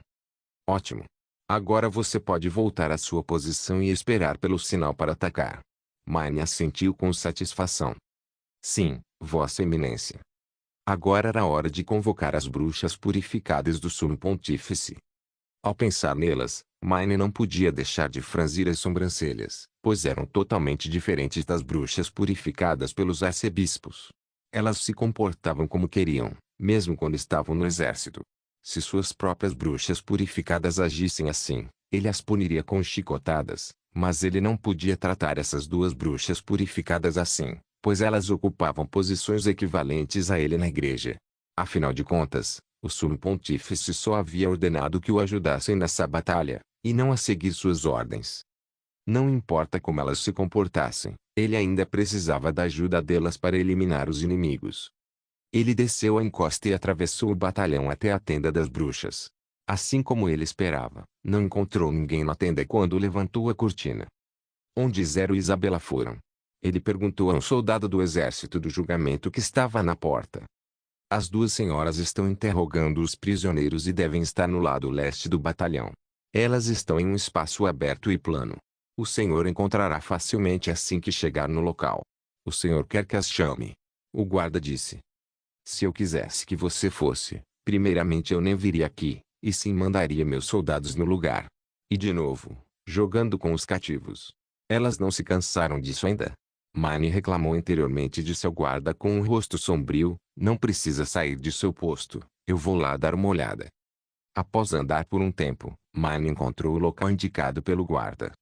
Ótimo. Agora você pode voltar à sua posição e esperar pelo sinal para atacar. Mine assentiu com satisfação. Sim, Vossa Eminência. Agora era hora de convocar as bruxas purificadas do Sumo Pontífice. Ao pensar nelas, Mine não podia deixar de franzir as sobrancelhas, pois eram totalmente diferentes das bruxas purificadas pelos arcebispos. Elas se comportavam como queriam, mesmo quando estavam no exército. Se suas próprias bruxas purificadas agissem assim, ele as puniria com chicotadas, mas ele não podia tratar essas 2 bruxas purificadas assim, pois elas ocupavam posições equivalentes a ele na igreja. Afinal de contas, o Sumo Pontífice só havia ordenado que o ajudassem nessa batalha, e não a seguir suas ordens. Não importa como elas se comportassem, ele ainda precisava da ajuda delas para eliminar os inimigos. Ele desceu a encosta e atravessou o batalhão até a tenda das bruxas. Assim como ele esperava, não encontrou ninguém na tenda quando levantou a cortina. Onde Zero e Isabela foram? Ele perguntou a um soldado do exército do julgamento que estava na porta. As 2 senhoras estão interrogando os prisioneiros e devem estar no lado leste do batalhão. Elas estão em um espaço aberto e plano. O senhor encontrará facilmente assim que chegar no local. O senhor quer que as chame? O guarda disse. Se eu quisesse que você fosse, primeiramente eu nem viria aqui, e sim mandaria meus soldados no lugar. E de novo, jogando com os cativos. Elas não se cansaram disso ainda? Mine reclamou interiormente de seu guarda com um rosto sombrio. Não precisa sair de seu posto, eu vou lá dar uma olhada. Após andar por um tempo, Mine encontrou o local indicado pelo guarda.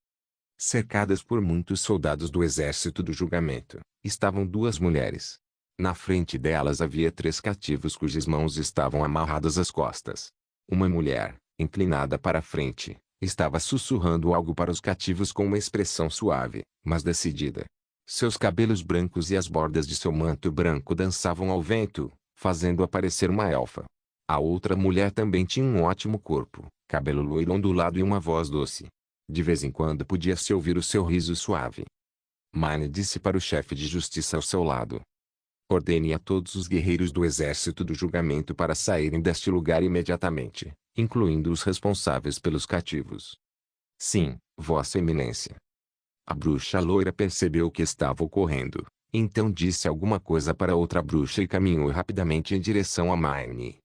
Cercadas por muitos soldados do exército do julgamento, estavam duas mulheres. Na frente delas havia 3 cativos cujas mãos estavam amarradas às costas. Uma mulher, inclinada para a frente, estava sussurrando algo para os cativos com uma expressão suave, mas decidida. Seus cabelos brancos e as bordas de seu manto branco dançavam ao vento, fazendo aparecer uma elfa. A outra mulher também tinha um ótimo corpo, cabelo loiro ondulado e uma voz doce. De vez em quando podia-se ouvir o seu riso suave. Mine disse para o chefe de justiça ao seu lado. Ordene a todos os guerreiros do exército do julgamento para saírem deste lugar imediatamente, incluindo os responsáveis pelos cativos. Sim, Vossa Eminência. A bruxa loira percebeu o que estava ocorrendo, então disse alguma coisa para outra bruxa e caminhou rapidamente em direção a Mine.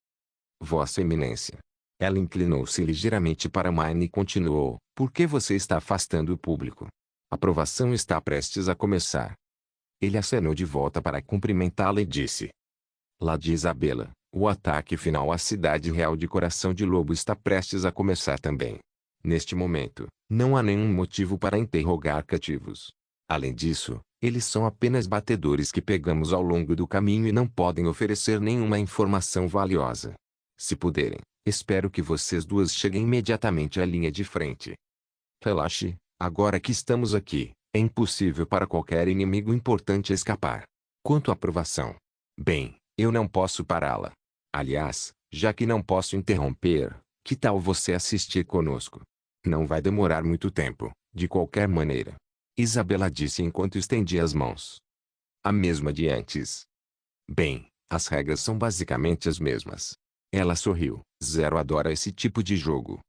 Vossa Eminência. Ela inclinou-se ligeiramente para Mine e continuou. Por que você está afastando o público? A provação está prestes a começar. Ele acenou de volta para cumprimentá-la e disse. Lady Isabela, o ataque final à cidade real de Coração de Lobo está prestes a começar também. Neste momento, não há nenhum motivo para interrogar cativos. Além disso, eles são apenas batedores que pegamos ao longo do caminho e não podem oferecer nenhuma informação valiosa. Se puderem, espero que vocês duas cheguem imediatamente à linha de frente. Relaxe, agora que estamos aqui, é impossível para qualquer inimigo importante escapar. Quanto à provação, bem, eu não posso pará-la. Aliás, já que não posso interromper, que tal você assistir conosco? Não vai demorar muito tempo, de qualquer maneira. Isabela disse enquanto estendia as mãos. A mesma de antes. Bem, as regras são basicamente as mesmas. Ela sorriu. Zero adora esse tipo de jogo.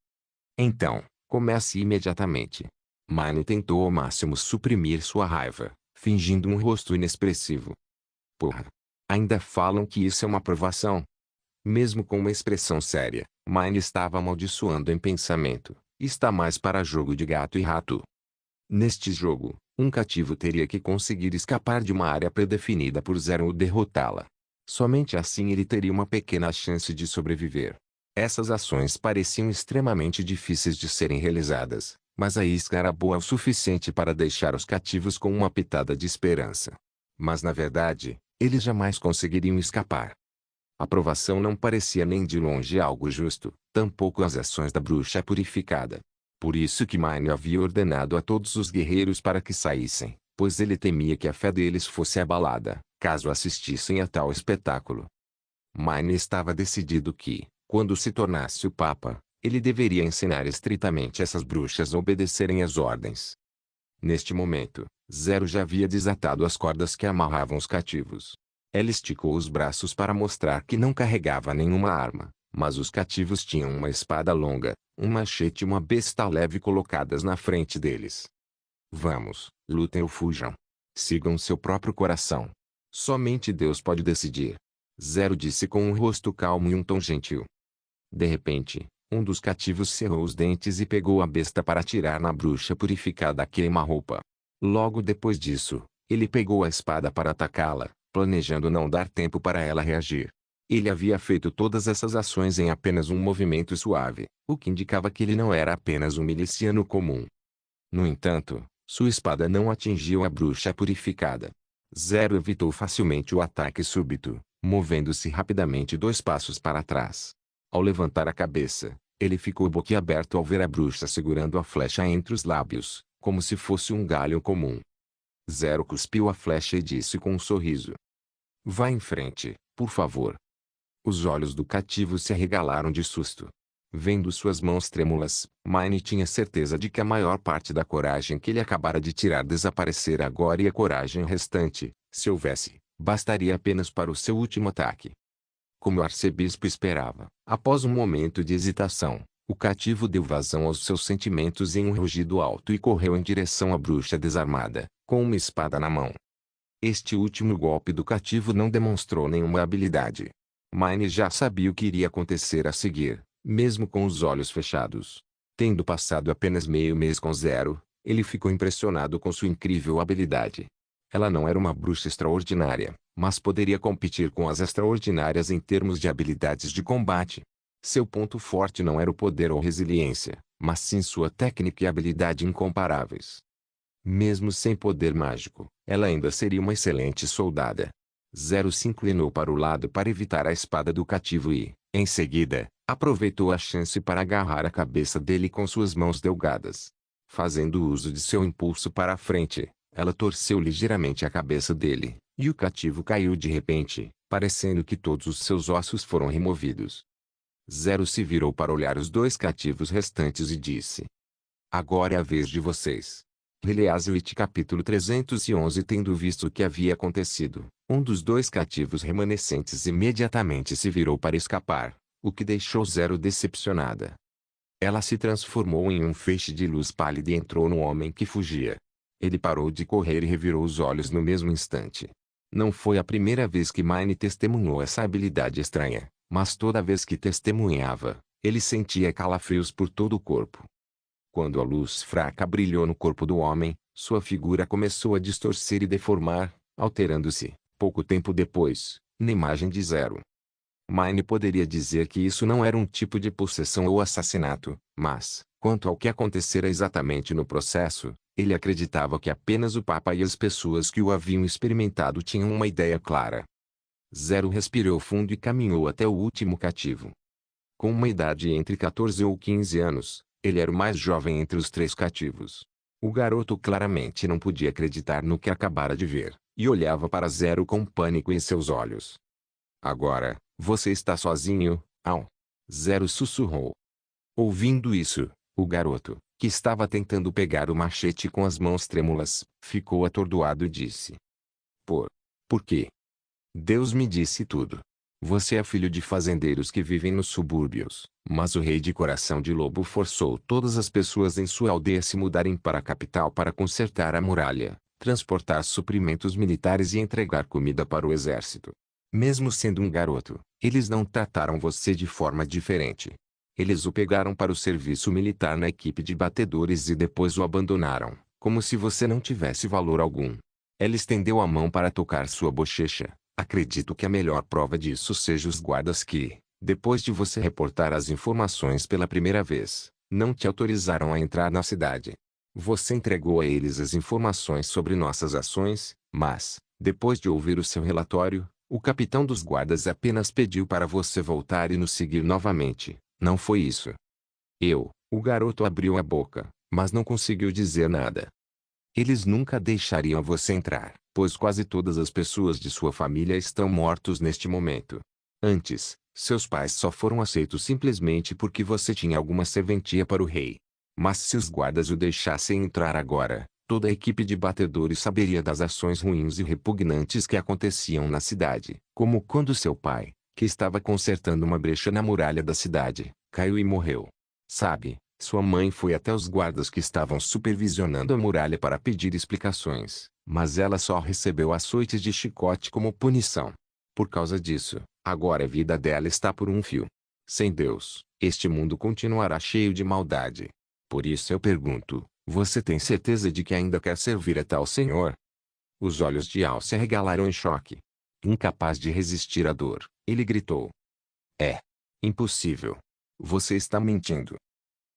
Então, comece imediatamente. Mine tentou ao máximo suprimir sua raiva, fingindo um rosto inexpressivo. Porra! Ainda falam que isso é uma provação? Mesmo com uma expressão séria, Mine estava amaldiçoando em pensamento. Está mais para jogo de gato e rato. Neste jogo, um cativo teria que conseguir escapar de uma área predefinida por Zero ou derrotá-la. Somente assim ele teria uma pequena chance de sobreviver. Essas ações pareciam extremamente difíceis de serem realizadas, mas a isca era boa o suficiente para deixar os cativos com uma pitada de esperança. Mas na verdade, eles jamais conseguiriam escapar. A provação não parecia nem de longe algo justo, tampouco as ações da bruxa purificada. Por isso que Mine havia ordenado a todos os guerreiros para que saíssem, pois ele temia que a fé deles fosse abalada, caso assistissem a tal espetáculo. Mine estava decidido que, quando se tornasse o Papa, ele deveria ensinar estritamente essas bruxas a obedecerem às ordens. Neste momento, Zero já havia desatado as cordas que amarravam os cativos. Ela esticou os braços para mostrar que não carregava nenhuma arma, mas os cativos tinham uma espada longa, um machete e uma besta leve colocadas na frente deles. Vamos, lutem ou fujam. Sigam seu próprio coração. Somente Deus pode decidir. Zero disse com um rosto calmo e um tom gentil. De repente, um dos cativos cerrou os dentes e pegou a besta para atirar na bruxa purificada a queima-roupa. Logo depois disso, ele pegou a espada para atacá-la, planejando não dar tempo para ela reagir. Ele havia feito todas essas ações em apenas um movimento suave, o que indicava que ele não era apenas um miliciano comum. No entanto, sua espada não atingiu a bruxa purificada. Zero evitou facilmente o ataque súbito, movendo-se rapidamente 2 passos para trás. Ao levantar a cabeça, ele ficou boquiaberto ao ver a bruxa segurando a flecha entre os lábios, como se fosse um galho comum. Zero cuspiu a flecha e disse com um sorriso. Vá em frente, por favor. Os olhos do cativo se arregalaram de susto. Vendo suas mãos trêmulas, Mine tinha certeza de que a maior parte da coragem que ele acabara de tirar desaparecera agora e a coragem restante, se houvesse, bastaria apenas para o seu último ataque. Como o arcebispo esperava, após um momento de hesitação, O cativo deu vazão aos seus sentimentos em um rugido alto e correu em direção à bruxa desarmada, com uma espada na mão. Este último golpe do cativo não demonstrou nenhuma habilidade. Mine já sabia o que iria acontecer a seguir, mesmo com os olhos fechados. Tendo passado apenas meio mês com Zero, ele ficou impressionado com sua incrível habilidade. Ela não era uma bruxa extraordinária, mas poderia competir com as extraordinárias em termos de habilidades de combate. Seu ponto forte não era o poder ou resiliência, mas sim sua técnica e habilidade incomparáveis. Mesmo sem poder mágico, ela ainda seria uma excelente soldada. Zero se inclinou para o lado para evitar a espada do cativo e, em seguida, aproveitou a chance para agarrar a cabeça dele com suas mãos delgadas. Fazendo uso de seu impulso para a frente, ela torceu ligeiramente a cabeça dele, e o cativo caiu de repente, parecendo que todos os seus ossos foram removidos. Zero se virou para olhar os dois cativos restantes e disse: "Agora é a vez de vocês." Eleazar capítulo 311. Tendo visto o que havia acontecido, um dos dois cativos remanescentes imediatamente se virou para escapar, o que deixou Zero decepcionada. Ela se transformou em um feixe de luz pálida e entrou no homem que fugia. Ele parou de correr e revirou os olhos no mesmo instante. Não foi a primeira vez que Mine testemunhou essa habilidade estranha, mas toda vez que testemunhava, ele sentia calafrios por todo o corpo. Quando a luz fraca brilhou no corpo do homem, sua figura começou a distorcer e deformar, alterando-se, pouco tempo depois, na imagem de Zero. Mine poderia dizer que isso não era um tipo de possessão ou assassinato, mas, quanto ao que acontecera exatamente no processo, ele acreditava que apenas o Papa e as pessoas que o haviam experimentado tinham uma ideia clara. Zero respirou fundo e caminhou até o último cativo. Com uma idade entre 14 ou 15 anos, ele era o mais jovem entre os três cativos. O garoto claramente não podia acreditar no que acabara de ver, e olhava para Zero com pânico em seus olhos. "Agora, você está sozinho, Ao?" Zero sussurrou. Ouvindo isso, o garoto, que estava tentando pegar o machete com as mãos trêmulas, ficou atordoado e disse: Por quê? Deus me disse tudo. Você é filho de fazendeiros que vivem nos subúrbios, mas o rei de Coração de Lobo forçou todas as pessoas em sua aldeia a se mudarem para a capital para consertar a muralha, transportar suprimentos militares e entregar comida para o exército. Mesmo sendo um garoto, eles não trataram você de forma diferente. Eles o pegaram para o serviço militar na equipe de batedores e depois o abandonaram, como se você não tivesse valor algum. Ela estendeu a mão para tocar sua bochecha. Acredito que a melhor prova disso seja os guardas que, depois de você reportar as informações pela primeira vez, não te autorizaram a entrar na cidade. Você entregou a eles as informações sobre nossas ações, mas, depois de ouvir o seu relatório, o capitão dos guardas apenas pediu para você voltar e nos seguir novamente. Não foi isso? O garoto abriu a boca, mas não conseguiu dizer nada. Eles nunca deixariam você entrar, pois quase todas as pessoas de sua família estão mortos neste momento. Antes, seus pais só foram aceitos simplesmente porque você tinha alguma serventia para o rei. Mas se os guardas o deixassem entrar agora, toda a equipe de batedores saberia das ações ruins e repugnantes que aconteciam na cidade, como quando seu pai, que estava consertando uma brecha na muralha da cidade, caiu e morreu. Sabe, sua mãe foi até os guardas que estavam supervisionando a muralha para pedir explicações, mas ela só recebeu açoites de chicote como punição. Por causa disso, agora a vida dela está por um fio. Sem Deus, este mundo continuará cheio de maldade. Por isso eu pergunto, você tem certeza de que ainda quer servir a tal senhor? Os olhos de Al se arregalaram em choque. Incapaz de resistir à dor, ele gritou. É impossível. Você está mentindo.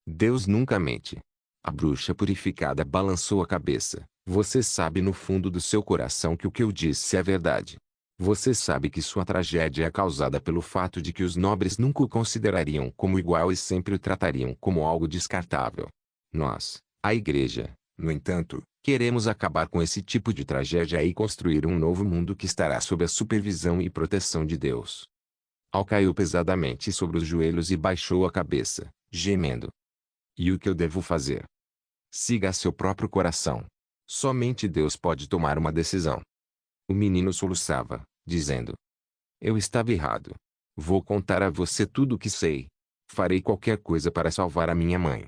Deus nunca mente. A bruxa purificada balançou a cabeça. Você sabe no fundo do seu coração que o que eu disse é verdade. Você sabe que sua tragédia é causada pelo fato de que os nobres nunca o considerariam como igual e sempre o tratariam como algo descartável. Nós, a igreja, no entanto, queremos acabar com esse tipo de tragédia e construir um novo mundo que estará sob a supervisão e proteção de Deus. Al caiu pesadamente sobre os joelhos e baixou a cabeça, gemendo. E o que eu devo fazer? Siga a seu próprio coração. Somente Deus pode tomar uma decisão. O menino soluçava, dizendo. Eu estava errado. Vou contar a você tudo o que sei. Farei qualquer coisa para salvar a minha mãe.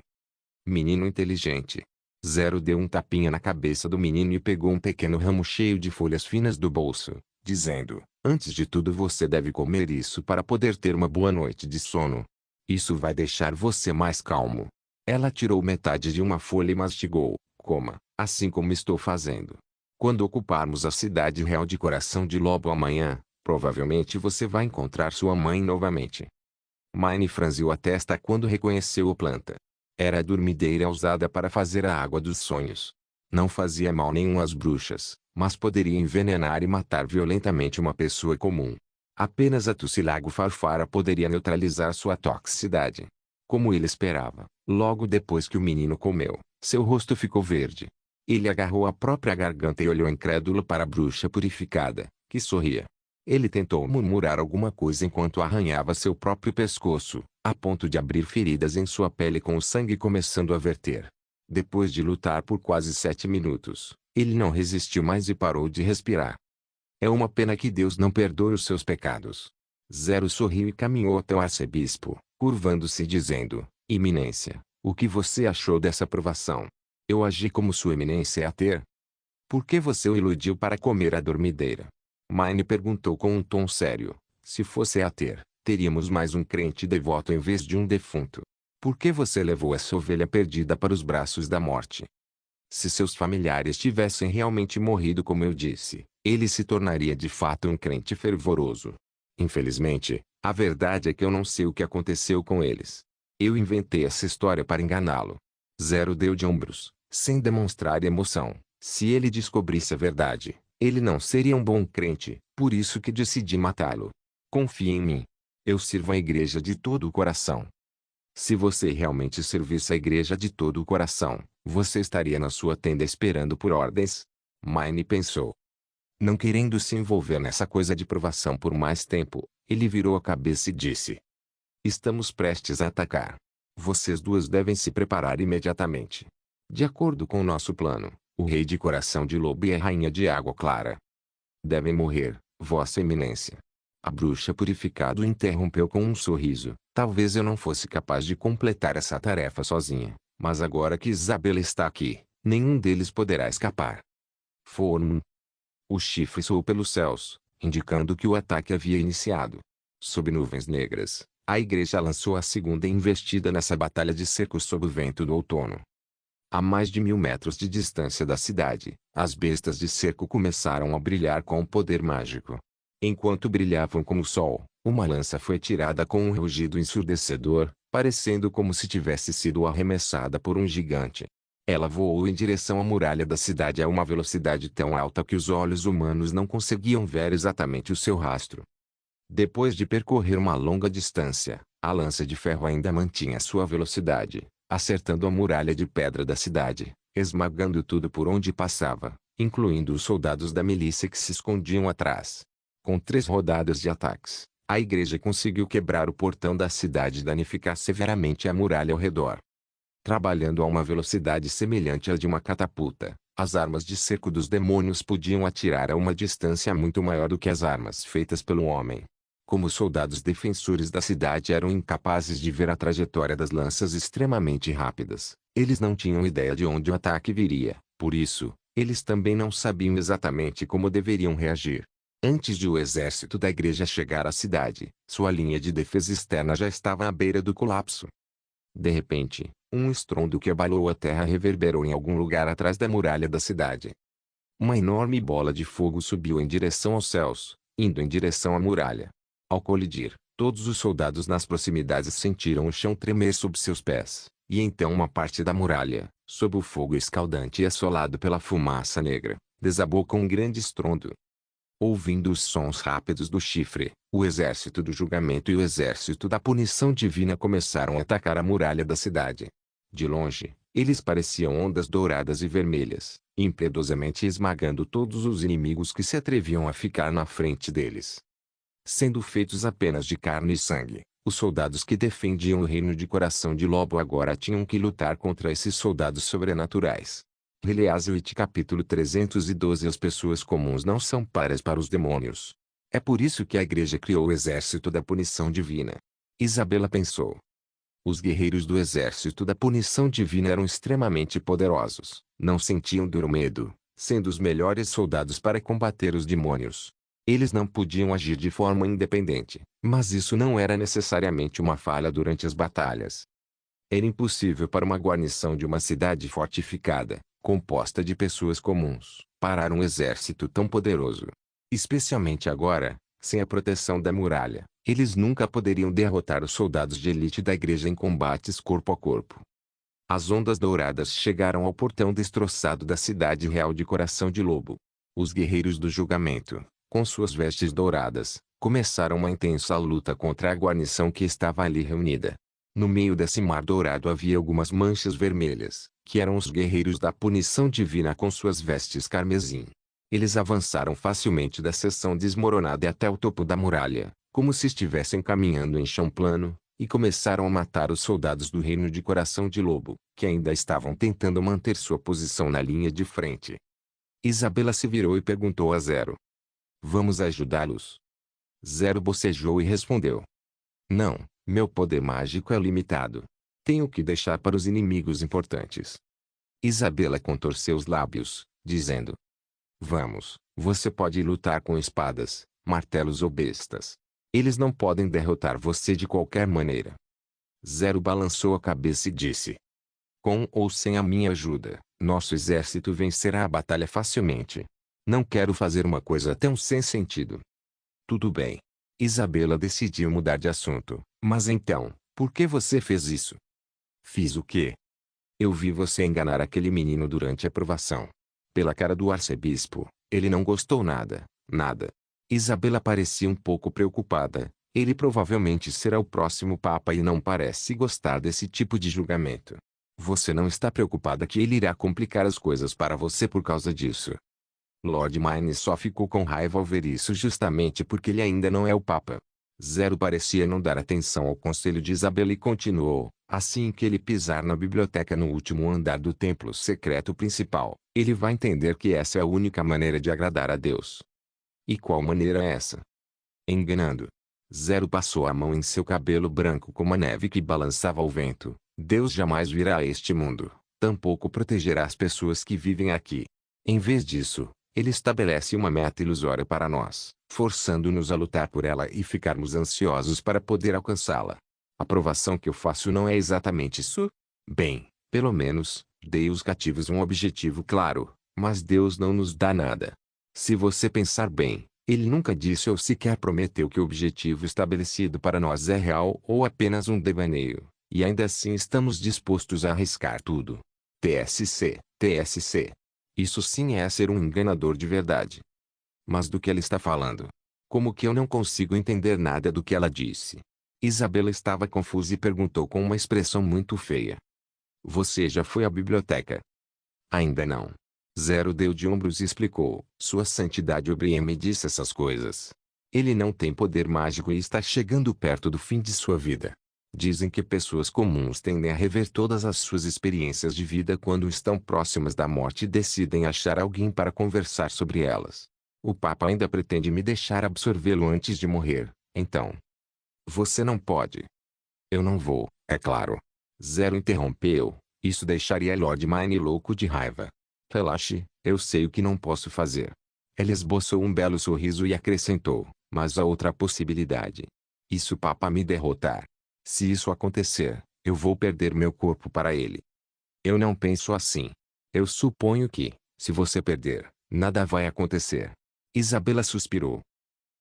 Menino inteligente. Zero deu um tapinha na cabeça do menino e pegou um pequeno ramo cheio de folhas finas do bolso, dizendo: antes de tudo você deve comer isso para poder ter uma boa noite de sono. Isso vai deixar você mais calmo. Ela tirou metade de uma folha e mastigou. Coma, assim como estou fazendo. Quando ocuparmos a cidade real de Coração de Lobo amanhã, provavelmente você vai encontrar sua mãe novamente. Mine franziu a testa quando reconheceu a planta. Era a dormideira usada para fazer a água dos sonhos. Não fazia mal nenhum às bruxas, mas poderia envenenar e matar violentamente uma pessoa comum. Apenas a Tussilago Farfara poderia neutralizar sua toxicidade. Como ele esperava, logo depois que o menino comeu, seu rosto ficou verde. Ele agarrou a própria garganta e olhou incrédulo para a bruxa purificada, que sorria. Ele tentou murmurar alguma coisa enquanto arranhava seu próprio pescoço, a ponto de abrir feridas em sua pele com o sangue começando a verter. Depois de lutar por quase 7 minutos, ele não resistiu mais e parou de respirar. É uma pena que Deus não perdoe os seus pecados. Zero sorriu e caminhou até o arcebispo, curvando-se e dizendo: Eminência, o que você achou dessa provação? Eu agi como sua eminência é a ter. Por que você o iludiu para comer a dormideira? Mine perguntou com um tom sério. Se fosse a ter, teríamos mais um crente devoto em vez de um defunto. Por que você levou essa ovelha perdida para os braços da morte? Se seus familiares tivessem realmente morrido como eu disse, ele se tornaria de fato um crente fervoroso. Infelizmente, a verdade é que eu não sei o que aconteceu com eles. Eu inventei essa história para enganá-lo. Zero deu de ombros, sem demonstrar emoção. Se ele descobrisse a verdade, ele não seria um bom crente, por isso que decidi matá-lo. Confie em mim. Eu sirvo a igreja de todo o coração. Se você realmente servisse a igreja de todo o coração, você estaria na sua tenda esperando por ordens? Mine pensou. Não querendo se envolver nessa coisa de provação por mais tempo, ele virou a cabeça e disse: Estamos prestes a atacar. Vocês duas devem se preparar imediatamente. De acordo com nosso plano, o rei de Coração de Lobo e a rainha de Água Clara devem morrer, Vossa Eminência. A bruxa purificada o interrompeu com um sorriso. Talvez eu não fosse capaz de completar essa tarefa sozinha, mas agora que Isabela está aqui, nenhum deles poderá escapar. Form. O chifre soou pelos céus, indicando que o ataque havia iniciado. Sob nuvens negras, a igreja lançou a segunda investida nessa batalha de cerco sob o vento do outono. A mais de 1000 metros de distância da cidade, as bestas de cerco começaram a brilhar com um poder mágico. Enquanto brilhavam como o sol, uma lança foi tirada com um rugido ensurdecedor, parecendo como se tivesse sido arremessada por um gigante. Ela voou em direção à muralha da cidade a uma velocidade tão alta que os olhos humanos não conseguiam ver exatamente o seu rastro. Depois de percorrer uma longa distância, a lança de ferro ainda mantinha sua velocidade, acertando a muralha de pedra da cidade, esmagando tudo por onde passava, incluindo os soldados da milícia que se escondiam atrás. Com 3 rodadas de ataques, a igreja conseguiu quebrar o portão da cidade e danificar severamente a muralha ao redor. Trabalhando a uma velocidade semelhante à de uma catapulta, as armas de cerco dos demônios podiam atirar a uma distância muito maior do que as armas feitas pelo homem. Como os soldados defensores da cidade eram incapazes de ver a trajetória das lanças extremamente rápidas, eles não tinham ideia de onde o ataque viria, por isso, eles também não sabiam exatamente como deveriam reagir. Antes de o exército da igreja chegar à cidade, sua linha de defesa externa já estava à beira do colapso. De repente, um estrondo que abalou a terra reverberou em algum lugar atrás da muralha da cidade. Uma enorme bola de fogo subiu em direção aos céus, indo em direção à muralha. Ao colidir, todos os soldados nas proximidades sentiram o chão tremer sob seus pés, e então uma parte da muralha, sob o fogo escaldante e assolado pela fumaça negra, desabou com um grande estrondo. Ouvindo os sons rápidos do chifre, o exército do julgamento e o exército da punição divina começaram a atacar a muralha da cidade. De longe, eles pareciam ondas douradas e vermelhas, impiedosamente esmagando todos os inimigos que se atreviam a ficar na frente deles. Sendo feitos apenas de carne e sangue, os soldados que defendiam o reino de Coração de Lobo agora tinham que lutar contra esses soldados sobrenaturais. Eleazar capítulo 312. As pessoas comuns não são pares para os demônios. É por isso que a igreja criou o exército da punição divina. Isabela pensou. Os guerreiros do exército da punição divina eram extremamente poderosos, não sentiam dor ou medo, sendo os melhores soldados para combater os demônios. Eles não podiam agir de forma independente, mas isso não era necessariamente uma falha durante as batalhas. Era impossível para uma guarnição de uma cidade fortificada, composta de pessoas comuns, parar um exército tão poderoso. Especialmente agora, sem a proteção da muralha, eles nunca poderiam derrotar os soldados de elite da igreja em combates corpo a corpo. As ondas douradas chegaram ao portão destroçado da cidade real de Coração de Lobo. Os guerreiros do julgamento, com suas vestes douradas, começaram uma intensa luta contra a guarnição que estava ali reunida. No meio desse mar dourado havia algumas manchas vermelhas, que eram os guerreiros da punição divina com suas vestes carmesim. Eles avançaram facilmente da seção desmoronada até o topo da muralha, como se estivessem caminhando em chão plano, e começaram a matar os soldados do reino de Coração de Lobo, que ainda estavam tentando manter sua posição na linha de frente. Isabela se virou e perguntou a Zero: "Vamos ajudá-los?" Zero bocejou e respondeu: "Não, meu poder mágico é limitado. Tenho que deixar para os inimigos importantes." Isabela contorceu os lábios, dizendo: "Vamos, você pode lutar com espadas, martelos ou bestas. Eles não podem derrotar você de qualquer maneira." Zero balançou a cabeça e disse: "Com ou sem a minha ajuda, nosso exército vencerá a batalha facilmente. Não quero fazer uma coisa tão sem sentido." "Tudo bem." Isabela decidiu mudar de assunto. "Mas então, por que você fez isso?" "Fiz o quê?" "Eu vi você enganar aquele menino durante a provação." Pela cara do arcebispo, ele não gostou nada, nada. Isabela parecia um pouco preocupada. Ele provavelmente será o próximo papa e não parece gostar desse tipo de julgamento. "Você não está preocupada que ele irá complicar as coisas para você por causa disso?" Lord Myne só ficou com raiva ao ver isso justamente porque ele ainda não é o papa. Zero parecia não dar atenção ao conselho de Isabela e continuou: "Assim que ele pisar na biblioteca no último andar do templo secreto principal, ele vai entender que essa é a única maneira de agradar a Deus." "E qual maneira é essa?" "Enganando." Zero passou a mão em seu cabelo branco como a neve que balançava ao vento. "Deus jamais virá a este mundo, tampouco protegerá as pessoas que vivem aqui. Em vez disso, ele estabelece uma meta ilusória para nós, forçando-nos a lutar por ela e ficarmos ansiosos para poder alcançá-la. A provação que eu faço não é exatamente isso? Bem, pelo menos, dei aos cativos um objetivo claro, mas Deus não nos dá nada. Se você pensar bem, ele nunca disse ou sequer prometeu que o objetivo estabelecido para nós é real ou apenas um devaneio, e ainda assim estamos dispostos a arriscar tudo. TSC, TSC. Isso sim é ser um enganador de verdade." "Mas do que ela está falando? Como que eu não consigo entender nada do que ela disse?" Isabela estava confusa e perguntou com uma expressão muito feia: "Você já foi à biblioteca?" "Ainda não." Zero deu de ombros e explicou: "Sua Santidade Obrien me disse essas coisas. Ele não tem poder mágico e está chegando perto do fim de sua vida. Dizem que pessoas comuns tendem a rever todas as suas experiências de vida quando estão próximas da morte e decidem achar alguém para conversar sobre elas. O Papa ainda pretende me deixar absorvê-lo antes de morrer, então." "Você não pode." "Eu não vou, é claro." Zero interrompeu: "Isso deixaria Lord Myne louco de raiva." "Relaxe, eu sei o que não posso fazer." Ela esboçou um belo sorriso e acrescentou: "Mas há outra possibilidade. E se o Papa me derrotar? Se isso acontecer, eu vou perder meu corpo para ele." "Eu não penso assim. Eu suponho que, se você perder, nada vai acontecer." Isabela suspirou.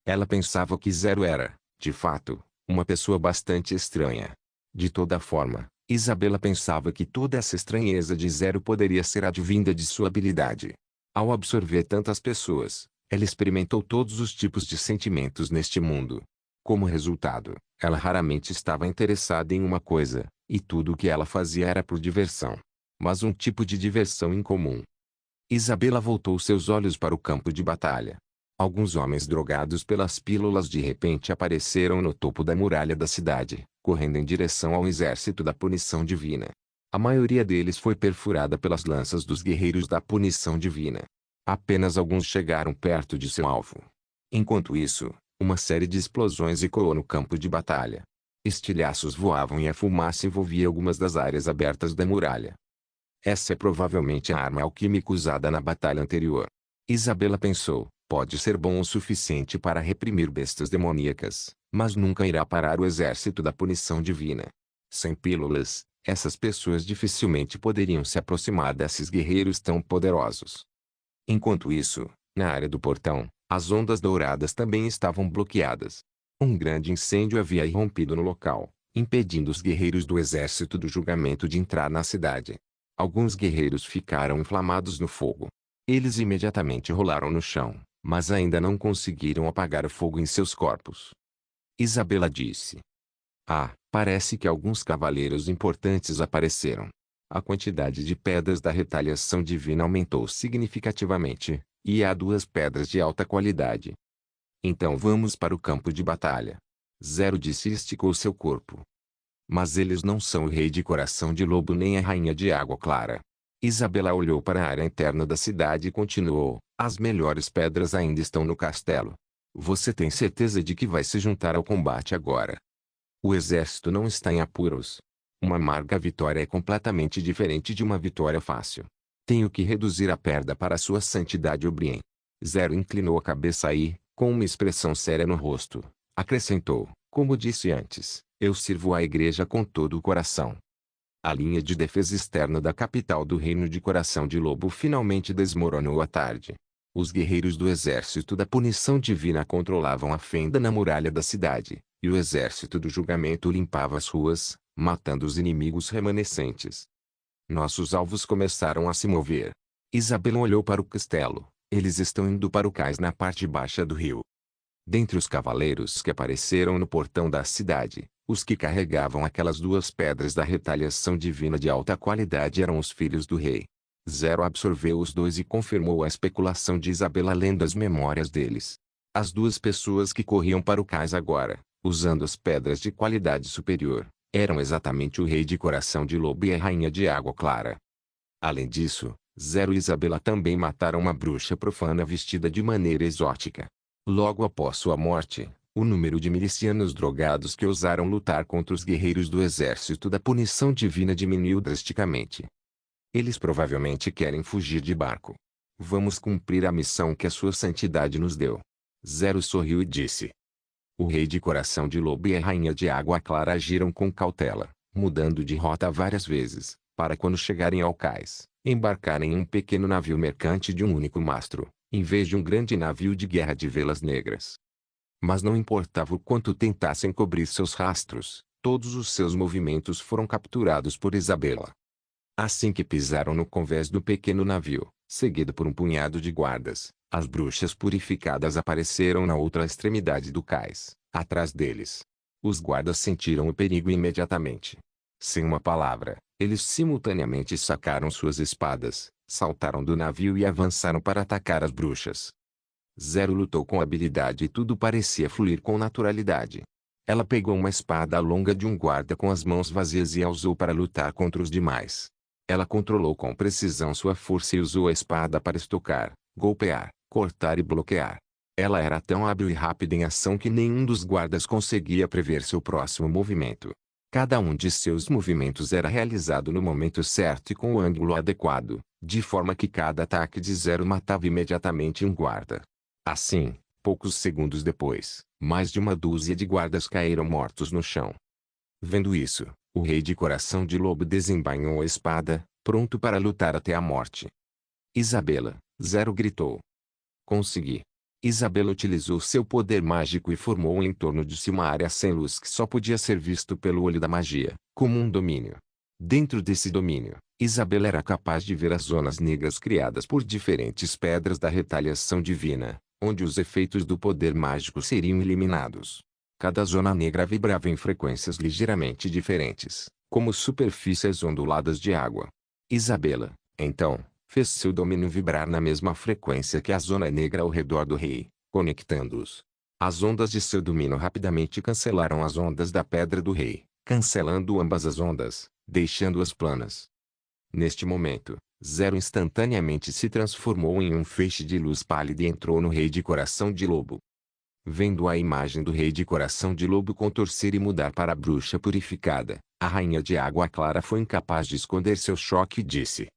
Ela pensava que Zero era, de fato, uma pessoa bastante estranha. De toda forma, Isabela pensava que toda essa estranheza de Zero poderia ser advinda de sua habilidade. Ao absorver tantas pessoas, ela experimentou todos os tipos de sentimentos neste mundo. Como resultado, ela raramente estava interessada em uma coisa, e tudo o que ela fazia era por diversão. Mas um tipo de diversão incomum. Isabela voltou seus olhos para o campo de batalha. Alguns homens drogados pelas pílulas de repente apareceram no topo da muralha da cidade, correndo em direção ao exército da punição divina. A maioria deles foi perfurada pelas lanças dos guerreiros da punição divina. Apenas alguns chegaram perto de seu alvo. Enquanto isso, uma série de explosões ecoou no campo de batalha. Estilhaços voavam e a fumaça envolvia algumas das áreas abertas da muralha. Essa é provavelmente a arma alquímica usada na batalha anterior. Isabela pensou, pode ser bom o suficiente para reprimir bestas demoníacas, mas nunca irá parar o exército da punição divina. Sem pílulas, essas pessoas dificilmente poderiam se aproximar desses guerreiros tão poderosos. Enquanto isso, na área do portão, as ondas douradas também estavam bloqueadas. Um grande incêndio havia irrompido no local, impedindo os guerreiros do exército do julgamento de entrar na cidade. Alguns guerreiros ficaram inflamados no fogo. Eles imediatamente rolaram no chão, mas ainda não conseguiram apagar o fogo em seus corpos. Isabela disse: "Ah, parece que alguns cavaleiros importantes apareceram." A quantidade de pedras da retaliação divina aumentou significativamente, e há 2 pedras de alta qualidade. "Então vamos para o campo de batalha." Zero disse e esticou seu corpo. "Mas eles não são o rei de coração de lobo nem a rainha de água clara." Isabela olhou para a área interna da cidade e continuou: "As melhores pedras ainda estão no castelo. Você tem certeza de que vai se juntar ao combate agora? O exército não está em apuros. Uma amarga vitória é completamente diferente de uma vitória fácil. Tenho que reduzir a perda para sua santidade Obrien." Zero inclinou a cabeça e, com uma expressão séria no rosto, acrescentou: "Como disse antes, eu sirvo à igreja com todo o coração." A linha de defesa externa da capital do reino de Coração de Lobo finalmente desmoronou à tarde. Os guerreiros do exército da punição divina controlavam a fenda na muralha da cidade, e o exército do julgamento limpava as ruas, matando os inimigos remanescentes. Nossos alvos começaram a se mover. Isabela olhou para o castelo. Eles estão indo para o cais na parte baixa do rio. Dentre os cavaleiros que apareceram no portão da cidade, os que carregavam aquelas 2 pedras da retaliação divina de alta qualidade eram os filhos do rei. Zero absorveu os 2 e confirmou a especulação de Isabela lendo as memórias deles. As 2 pessoas que corriam para o cais agora, usando as pedras de qualidade superior, eram exatamente o rei de coração de lobo e a rainha de água clara. Além disso, Zero e Isabela também mataram uma bruxa profana vestida de maneira exótica. Logo após sua morte, o número de milicianos drogados que ousaram lutar contra os guerreiros do exército da punição divina diminuiu drasticamente. Eles provavelmente querem fugir de barco. Vamos cumprir a missão que a sua santidade nos deu. Zero sorriu e disse. O rei de coração de lobo e a rainha de água clara agiram com cautela, mudando de rota várias vezes, para quando chegarem ao cais, embarcarem em um pequeno navio mercante de um único mastro, em vez de um grande navio de guerra de velas negras. Mas não importava o quanto tentassem cobrir seus rastros, todos os seus movimentos foram capturados por Isabela. Assim que pisaram no convés do pequeno navio, seguido por um punhado de guardas, as bruxas purificadas apareceram na outra extremidade do cais, atrás deles. Os guardas sentiram o perigo imediatamente. Sem uma palavra, eles simultaneamente sacaram suas espadas, saltaram do navio e avançaram para atacar as bruxas. Zero lutou com habilidade e tudo parecia fluir com naturalidade. Ela pegou uma espada longa de um guarda com as mãos vazias e a usou para lutar contra os demais. Ela controlou com precisão sua força e usou a espada para estocar, golpear, cortar e bloquear. Ela era tão hábil e rápida em ação que nenhum dos guardas conseguia prever seu próximo movimento. Cada um de seus movimentos era realizado no momento certo e com o ângulo adequado, de forma que cada ataque de Zero matava imediatamente um guarda. Assim, poucos segundos depois, mais de uma dúzia de guardas caíram mortos no chão. Vendo isso, o rei de coração de lobo desembainhou a espada, pronto para lutar até a morte. Isabela, Zero gritou. Consegui. Isabela utilizou seu poder mágico e formou em torno de si uma área sem luz que só podia ser visto pelo olho da magia, como um domínio. Dentro desse domínio, Isabela era capaz de ver as zonas negras criadas por diferentes pedras da retaliação divina, onde os efeitos do poder mágico seriam eliminados. Cada zona negra vibrava em frequências ligeiramente diferentes, como superfícies onduladas de água. Isabela, então, fez seu domínio vibrar na mesma frequência que a zona negra ao redor do rei, conectando-os. As ondas de seu domínio rapidamente cancelaram as ondas da pedra do rei, cancelando ambas as ondas, deixando-as planas. Neste momento, Zero instantaneamente se transformou em um feixe de luz pálida e entrou no rei de coração de lobo. Vendo a imagem do rei de coração de lobo contorcer e mudar para a bruxa purificada, a rainha de água clara foi incapaz de esconder seu choque e disse: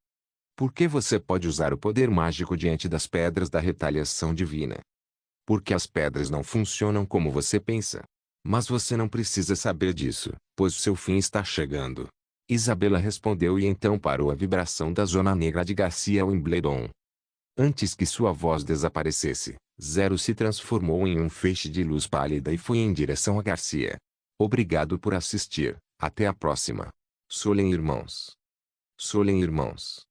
Por que você pode usar o poder mágico diante das pedras da retaliação divina? Porque as pedras não funcionam como você pensa. Mas você não precisa saber disso, pois seu fim está chegando. Isabela respondeu e então parou a vibração da zona negra de Garcia Wimbledon. Antes que sua voz desaparecesse, Zero se transformou em um feixe de luz pálida e foi em direção a Garcia. Obrigado por assistir. Até a próxima. Solen Irmãos. Solen Irmãos.